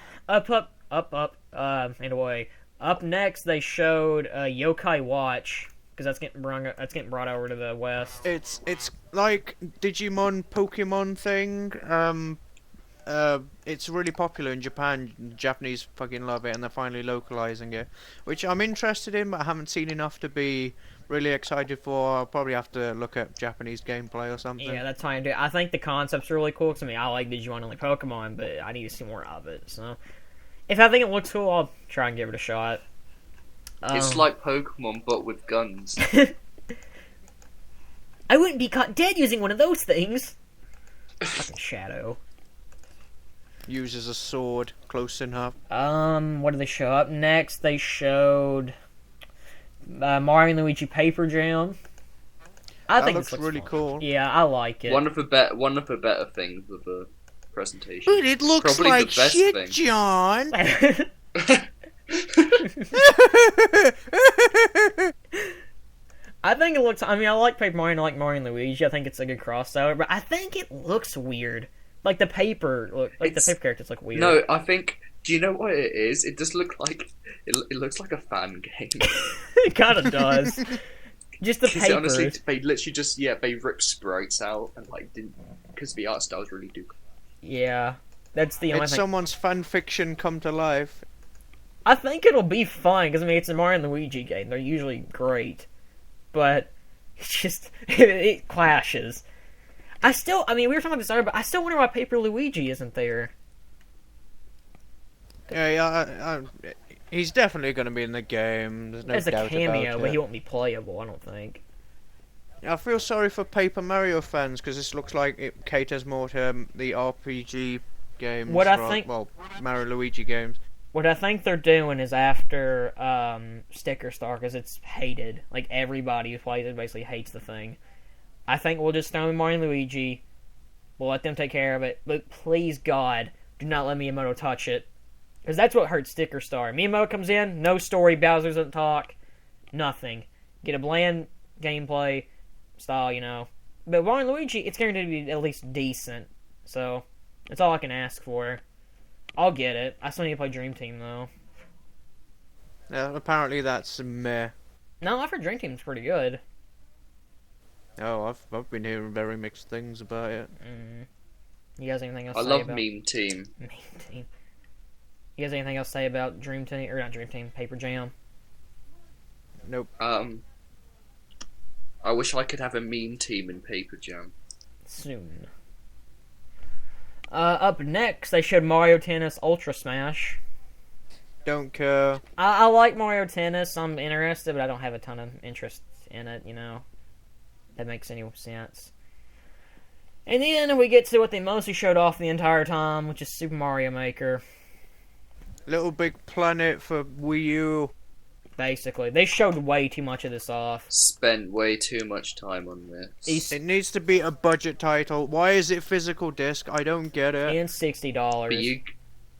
away. Up next, they showed Yokai Watch because that's getting brought over to the West. It's like Digimon Pokemon thing. It's really popular in Japan. Japanese fucking love it, and they're finally localizing it, which I'm interested in, but I haven't seen enough to be really excited for. I'll probably have to look at Japanese gameplay or something. Yeah, that's fine. I think the concept's really cool. Cause I like Digimon and like Pokemon, but I need to see more of it. So, if I think it looks cool, I'll try and give it a shot. It's like Pokemon, but with guns. I wouldn't be caught dead using one of those things. Fucking Shadow. Uses a sword close enough. What did they show up next? They showed Mario and Luigi Paper Jam. I That think looks this looks really fun. cool. Yeah, I like it. One of the better things of the presentation. But it looks Probably like the best shit, thing. John. I think it looks. I mean, I like Paper Mario and I like Mario and Luigi. I think it's a good crossover, but I think it looks weird. Like the paper, the paper characters look weird. No, I think. Do you know what it is? It does look like it looks like a fan game. It kind of does. Just the papers. Honestly, they literally just they rip sprites out and like didn't because the art styles really do. Yeah, that's the only It's thing. someone's fan fiction come to life. I think it'll be fun because I mean it's a Mario and Luigi game. They're usually great, but it's just it clashes. I mean, we were talking about this earlier, but I still wonder why Paper Luigi isn't there. Yeah, he's definitely going to be in the game. There's no As a doubt cameo, about but it. he won't be playable. I don't think. I feel sorry for Paper Mario fans because this looks like it caters more to the RPG games. What I think- well, Mario Luigi games. What I think they're doing is after Sticker Star, because it's hated. Like, everybody who plays it basically hates the thing. I think we'll just throw in Mario and Luigi. We'll let them take care of it. But please, God, do not let Miyamoto touch it. Because that's what hurts Sticker Star. Miyamoto comes in, no story, Bowser doesn't talk, nothing. Get a bland gameplay style, you know. But Mario and Luigi, it's guaranteed to be at least decent. So, that's all I can ask for. I'll get it. I still need to play Dream Team, though. Yeah, apparently that's meh. No, I've heard Dream Team's pretty good. Oh, I've been hearing very mixed things about it. You guys have anything else I to say love about Meme Team. Meme Team? You guys have anything else to say about Dream Team, or not Dream Team, Paper Jam? Nope. I wish I could have a Meme Team in Paper Jam. Soon. Up next, they showed Mario Tennis Ultra Smash. Don't care. I like Mario Tennis. I'm interested, but I don't have a ton of interest in it, you know. That makes any sense. And then we get to what they mostly showed off the entire time, which is Super Mario Maker. Little Big Planet for Wii U. Basically. They showed way too much of this off. Spent way too much time on this. It needs to be a budget title. Why is it physical disc? I don't get it. And $60. But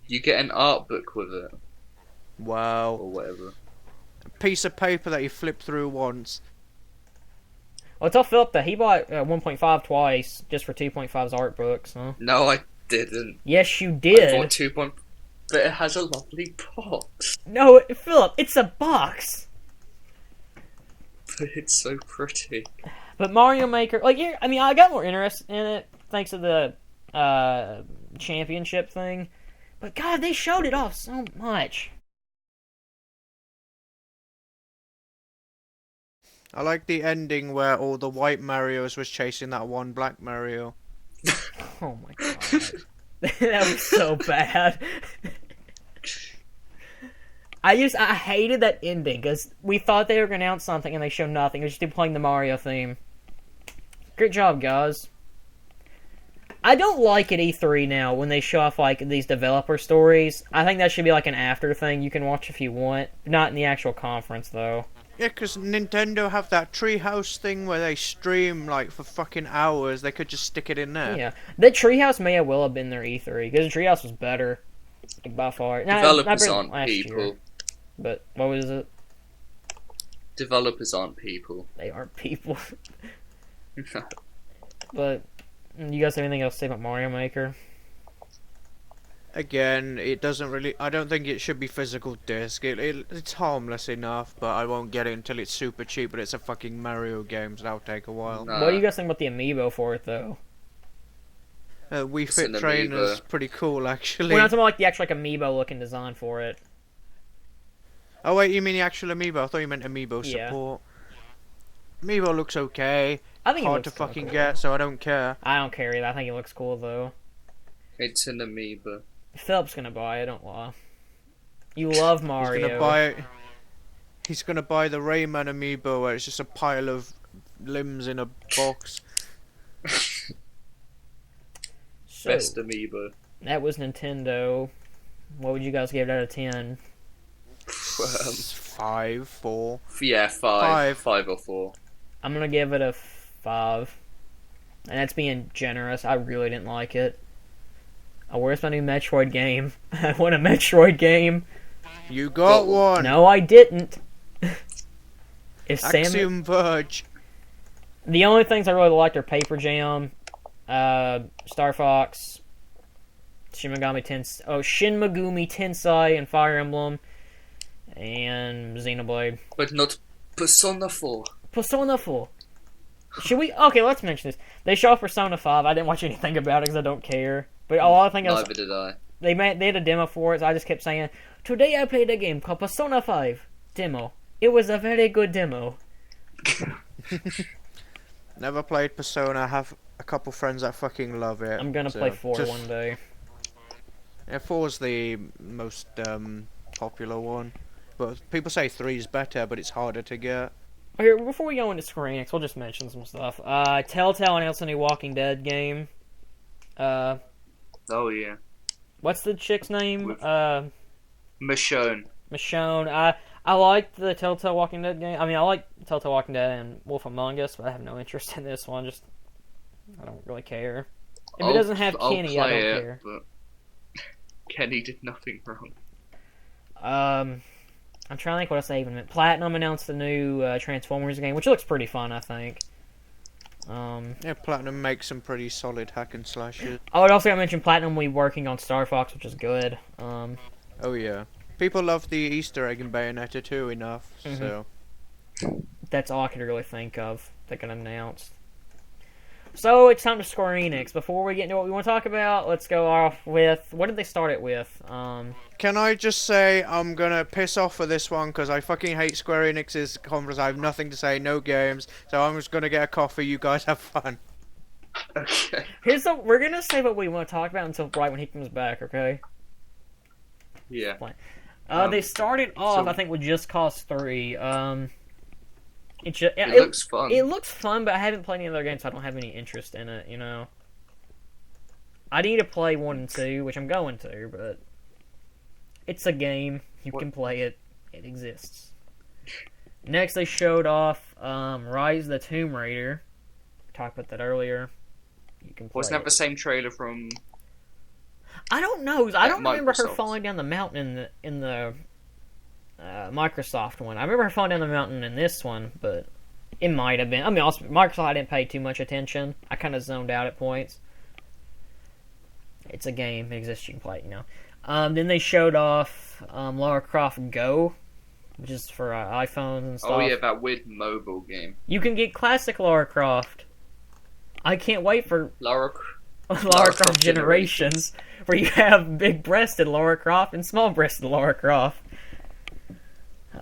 you get an art book with it Wow. or whatever. A piece of paper that you flip through once. Well, tell Philip that he bought 1.5 twice just for 2.5's art books, huh? No, I didn't. Yes, you I did. bought 2. But it has a lovely box. No, Philip, it's a box. But it's so pretty. But Mario Maker, like, yeah, I mean, I got more interest in it thanks to the championship thing. But God, they showed it off so much. I like the ending where all the white Marios was chasing that one black Mario. Oh my God. That was so bad. I hated that ending because we thought they were going to announce something and they showed nothing. It was just playing the Mario theme. Great job, guys. I don't like at E3 now when they show off like these developer stories. I think that should be like an after thing you can watch if you want. Not in the actual conference, though. Yeah, because Nintendo have that treehouse thing where they stream like for fucking hours. They could just stick it in there. Yeah. The Treehouse may have well have been their E3 because the Treehouse was better. Like, by far. Developers Not aren't last people. year, but what was it? Developers aren't people. They aren't people. But you guys have anything else to say about Mario Maker? Again, it doesn't really. I don't think it should be physical disc. It's harmless enough, but I won't get it until it's super cheap. But it's a fucking Mario game, so that'll take a while. No. What do you guys think about the amiibo for it, though? Wii It's Fit an Trainer's amiibo. pretty cool, actually. We're not talking about like the actual like amiibo looking design for it. Oh wait, you mean the actual amiibo? I thought you meant amiibo Yeah. support. Amiibo looks okay. I think it Hard looks to kinda fucking cool. get, so I don't care. I don't care either. I think it looks cool though. It's an amoeba. Philip's gonna buy it. Don't lie. You love Mario. He's gonna buy the Rayman amiibo where it's just a pile of limbs in a box. So, Best amoeba. that was Nintendo. What would you guys give it out of 10? 5, 4. Yeah, 5. Five. 5 or 4. I'm gonna give it a 5. And that's being generous. I really didn't like it. Oh, where's my new Metroid game? I want a Metroid game. You got one. No, I didn't. If Axiom Verge. The only things I really liked are Paper Jam, Star Fox, Shin Megami Tensei, and Fire Emblem, and Xenoblade. But not Persona 4. Persona 4. Should we? Okay, let's mention this. They show off Persona 5. I didn't watch anything about it because I don't care. But a lot of things. Neither did I. They had a demo for it, so I just kept saying, "Today I played a game called Persona 5 demo. It was a very good demo." Never played Persona. I have a couple friends that fucking love it. I'm gonna play 4 one day. Yeah, 4's the most popular one. But people say 3 is better, but it's harder to get. Okay, before we go into Square Enix, we'll just mention some stuff. Telltale announced a new Walking Dead game. Oh yeah. What's the chick's name? Michonne. Michonne. I like the Telltale Walking Dead game. I mean, I like Telltale Walking Dead and Wolf Among Us, but I have no interest in this one. Just, I don't really care. If it doesn't have Kenny, I don't care. But Kenny did nothing wrong. I'm trying to think what else they even meant. Platinum announced the new Transformers game, which looks pretty fun, I think. Yeah, Platinum makes some pretty solid hack and slashes. I would also mention Platinum will be working on Star Fox, which is good. Oh yeah. People love the Easter egg in Bayonetta 2 enough, so... That's all I could really think of that got announced. So, it's time to Square Enix. Before we get into what we want to talk about, let's go off with... What did they start it with? Can I just say I'm gonna piss off for this one, because I fucking hate Square Enix's conference. I have nothing to say, no games, so I'm just gonna get a coffee, you guys have fun. Okay. We're gonna say what we want to talk about until right when he comes back, okay? Yeah. They started off, I think, with Just Cause 3. It looks fun. It looks fun, but I haven't played any other games, so I don't have any interest in it, you know? I need to play 1 and 2, which I'm going to, but... It's a game. You can play it. It exists. Next, they showed off Rise of the Tomb Raider. We talked about that earlier. You can play Wasn't that the same trailer from... I don't know. I don't remember her Microsoft. falling down the mountain in the Microsoft one. I remember her falling down the mountain in this one, but it might have been. I mean, also, Microsoft, I didn't pay too much attention. I kind of zoned out at points. It's a game. It exists. You can play it, you know. Then they showed off Lara Croft Go, which is for iPhones and stuff. Oh yeah, that weird mobile game. You can get classic Lara Croft. I can't wait for Lara Croft Generations, where you have big-breasted Lara Croft and small-breasted Lara Croft.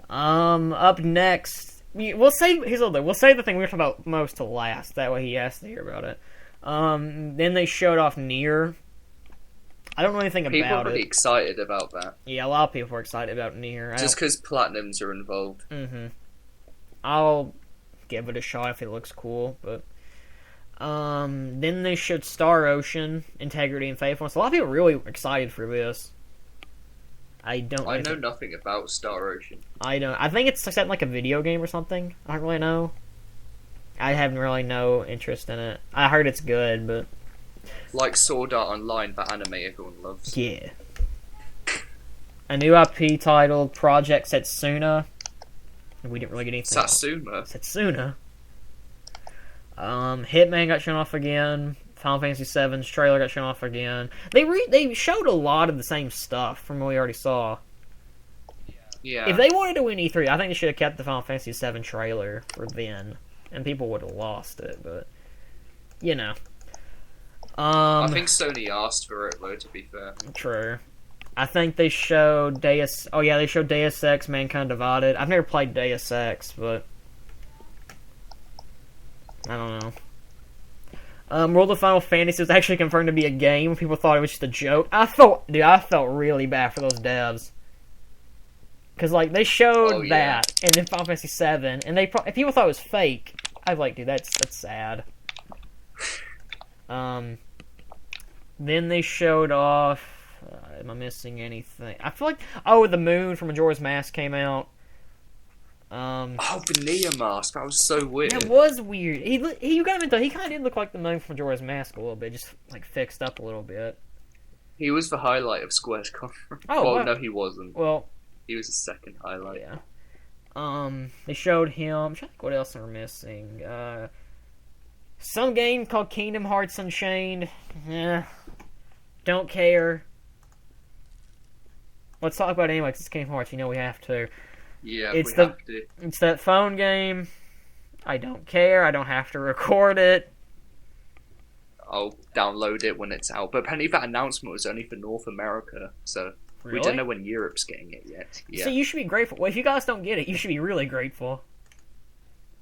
Up next, we'll save the thing we were talking about most to last. That way he has to hear about it. Then they showed off Nier. I don't know anything about it. People are really excited about that. Yeah, a lot of people are excited about Nier. Just because Platinums are involved. I'll give it a shot if it looks cool, but... then they showed Star Ocean, Integrity, and Faithfulness. A lot of people are really excited for this. I know nothing about Star Ocean. I think it's set in like a video game or something. I don't really know. I have really no interest in it. I heard it's good, but... Like Sword Art Online, that anime everyone loves. Yeah. A new IP titled Project Setsuna. We didn't really get anything. Setsuna. Hitman got shown off again. Final Fantasy VII's trailer got shown off again. They showed a lot of the same stuff from what we already saw. Yeah. If they wanted to win E3, I think they should have kept the Final Fantasy VII trailer for then, and people would have lost it. But you know, I think Sony asked for it though. To be fair. True. I think they showed Deus. Oh yeah, they showed Deus Ex: Mankind Divided. I've never played Deus Ex, but I don't know. World of Final Fantasy was actually confirmed to be a game. People thought it was just a joke. I felt really bad for those devs. Because, like, they showed that, and then Final Fantasy VII, and people thought it was fake. I was like, dude, that's sad. Then they showed off... am I missing anything? I feel like... Oh, The Moon from Majora's Mask came out. Oh, Vanilla Mask. That was so weird. That was weird. You got him into. He kind of did look like the man from Majora's Mask a little bit, just like fixed up a little bit. He was the highlight of Square's conference. Oh, well, wow. no, he wasn't. Well, He was the second highlight. yeah. They showed him. I'm trying to think what else they're missing. Some game called Kingdom Hearts Unchained. Don't care. Let's talk about it anyway, 'cause it's Kingdom Hearts. You know we have to. Yeah, It's we have to. It's that phone game. I don't care. I don't have to record it. I'll download it when it's out. But apparently that announcement was only for North America, so Really? we don't know when Europe's getting it yet. Yeah. So you should be grateful. Well, if you guys don't get it, you should be really grateful.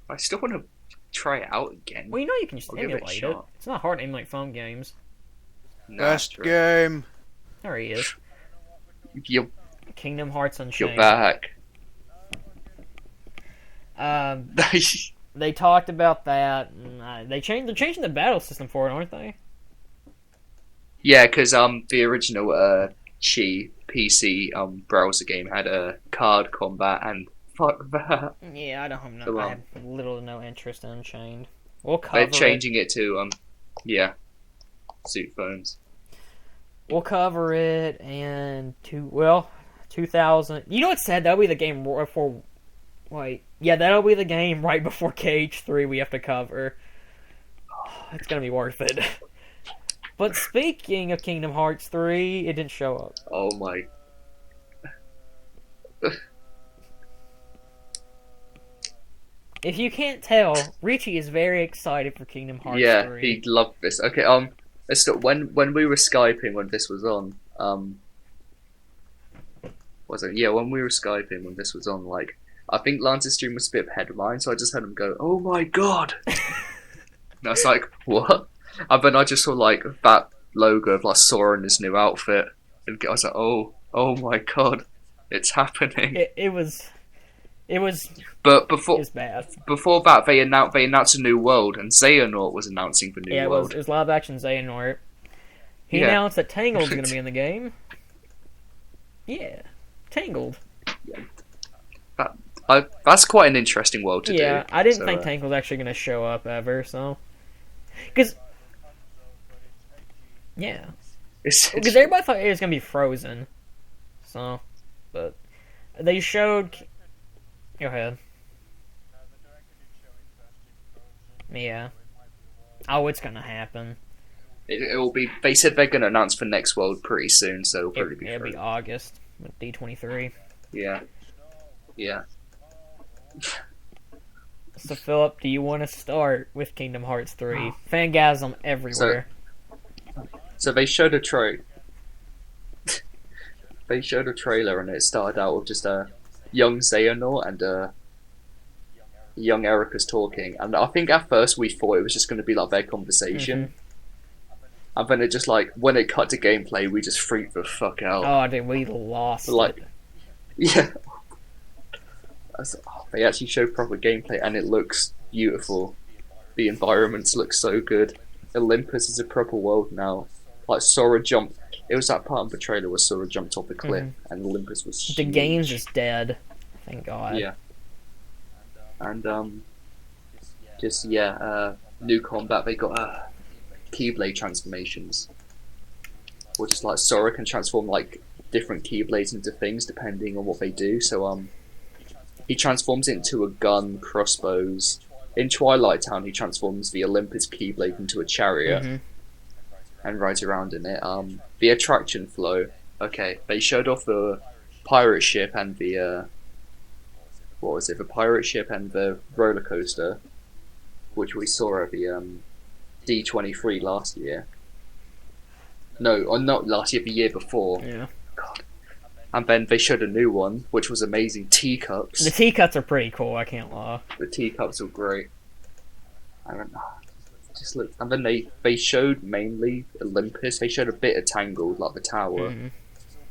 I still want to try it out again. Well, you know you can just I'll give it a emulate it. shot. It's not hard to emulate phone games. Nah, Best true. game. There he is. You're Kingdom Hearts Unchained. back. They talked about that. And, they're changing the battle system for it, aren't they? Yeah, because the original Chi PC browser game had a card combat, and fuck that. Yeah, I don't have Come I on. have little to no interest in Unchained. We'll cover They're changing it to yeah, suit phones. We'll cover it and 2000. You know what's sad? That'll be the game right before. Wait, yeah, that'll be the game right before KH3 we have to cover. It's gonna be worth it. But speaking of Kingdom Hearts 3, it didn't show up. Oh my. If you can't tell, Richie is very excited for Kingdom Hearts Yeah, 3. he loved this. Okay, let's start. When we were Skyping when this was on, was it? Yeah, when we were Skyping when this was on, like, I think Lance's stream was a bit ahead of mine, so I just heard him go, "Oh my god!" And I was like, "What?" And then I just saw like that logo of like Sora in his new outfit, and I was like, "Oh my god, it's happening!" It was But it before was bad. that, they announced a new world, and Xehanort was announcing the new Yeah, it world. was live action Xehanort. He Yeah. announced that Tangled's going to be in the game. Yeah, Tangled. That's quite an interesting world to do. Yeah, I didn't so, think Tank was actually going to show up ever, so. Because everybody thought it was going to be Frozen. So. But. They showed. Go ahead. Yeah. Oh, it's going to happen. It will be. They said they're going to announce the next world pretty soon, so it'll probably be. It'll be Frozen. August with D23. Yeah. Yeah. So, Philip, do you want to start with Kingdom Hearts 3? Fangasm everywhere. So they showed a trailer. They showed a trailer, and it started out with just a young Xehanort and young Erica's talking. And I think at first we thought it was just going to be like their conversation. And then it just like when it cut to gameplay, we just freaked the fuck out. Oh, dude, we lost Like- it. Yeah. They actually showed proper gameplay, and it looks beautiful. The environments look so good. Olympus is a proper world now. Like Sora jumped. It was that part of the trailer where Sora jumped off the cliff, and Olympus was. The huge. game's just dead. Thank God. Yeah. And new combat. They got Keyblade transformations, which is like Sora can transform like different Keyblades into things depending on what they do. So he transforms it into a gun, crossbows. In Twilight Town, he transforms the Olympus Keyblade into a chariot and rides around in it. The attraction flow. Okay, they showed off the pirate ship and the what was it? The pirate ship and the roller coaster, which we saw at the D23 last year. No, or not last year, the year before. Yeah. God. And then they showed a new one, which was amazing. Teacups. The teacups are pretty cool, I can't lie. The teacups were great. I don't know. Just look. And then they showed mainly Olympus. They showed a bit of Tangled, like the tower.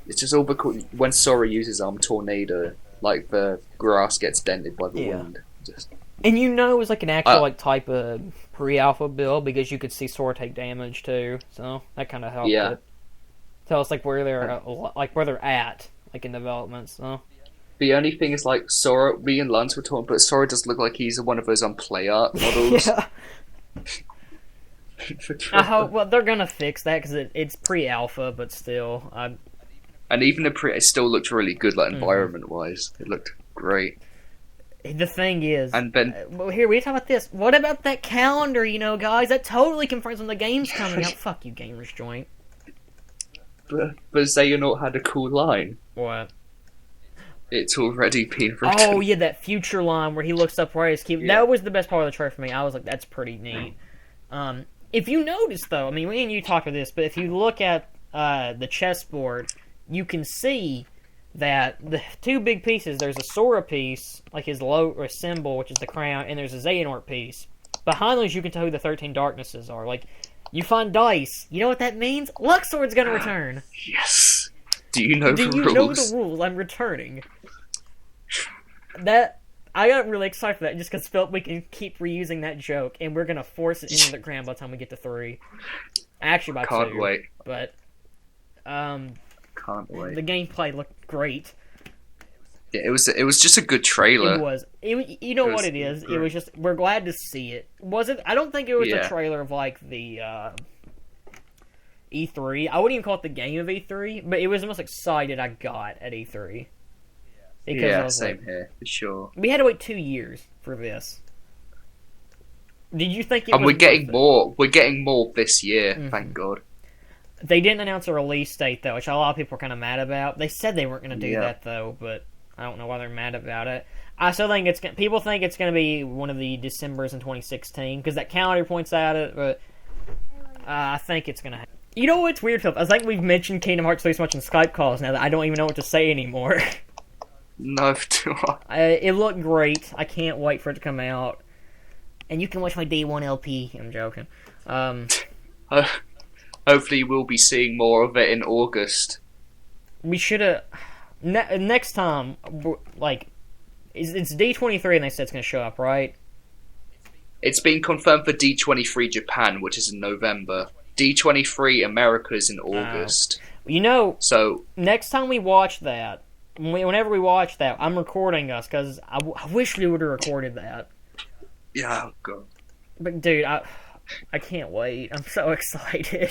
It's just all because when Sora uses tornado, like the grass gets dented by the Yeah. wind. Just And you know it was like an actual like type of pre-alpha build because you could see Sora take damage too, so that kind of helped Yeah. it. Tell us like where they're at, like in development. So The only thing is, like, Sora, me and Lance were talking, but Sora does look like he's one of those on play art models. Yeah. I hope. Well, they're gonna fix that because it's pre-alpha, but still, And even it still looked really good, like environment-wise. It looked great. the thing is, And then well, here we talk about this. What about that calendar? Guys, that totally confirms when the game's coming out. Fuck you, gamers joint. but Xehanort had a cool line. What? It's already been written. Oh yeah, that future line where he looks up right his key. Yeah. That was the best part of the trailer for me. I was like, that's pretty neat. If you notice though, I mean, me and you talked about this, but if you look at the chessboard, you can see that the two big pieces. There's a Sora piece, like his logo or symbol, which is the crown, and there's a Xehanort piece. Behind those, you can tell who the 13 Darknesses are. Like, you find dice. You know what that means? Luxord's gonna return. Yes. Do you know the rules? Do you know the rules? I'm returning. That I got really excited for that just because felt we can keep reusing that joke, and we're gonna force it into the ground by the time we get to 3. Actually, by 2. Can't wait. But Can't wait. the gameplay looked great. Yeah, it was just a good trailer. It was. You know what it is? Great. It was just we're glad to see it. Was it? I don't think it was Yeah. the trailer of like the E3. I wouldn't even call it the game of E3, but it was the most excited I got at E3. Because I Yeah, was same like, here, for sure. we had to wait 2 years for this. Did you think it And was we're getting worth it? more. We're getting more this year, thank God. They didn't announce a release date, though, which a lot of people were kind of mad about. They said they weren't going to do that, though, but I don't know why they're mad about it. I still think people think it's going to be one of the Decembers in 2016, because that calendar points at it, but I think it's going to happen. You know what's weird, Philip? I think we've mentioned Kingdom Hearts 3 so much in Skype calls now that I don't even know what to say anymore. No, do I? It looked great. I can't wait for it to come out. And you can watch my Day 1 LP. I'm joking. Hopefully we'll be seeing more of it in August. We should have... next time, like... It's D23 and they said it's going to show up, right? It's been confirmed for D23 Japan, which is in November. D23 America is in August. So next time we watch that, whenever we watch that, I'm recording us, because I wish we would have recorded that. Yeah, oh God. But dude, I can't wait. I'm so excited.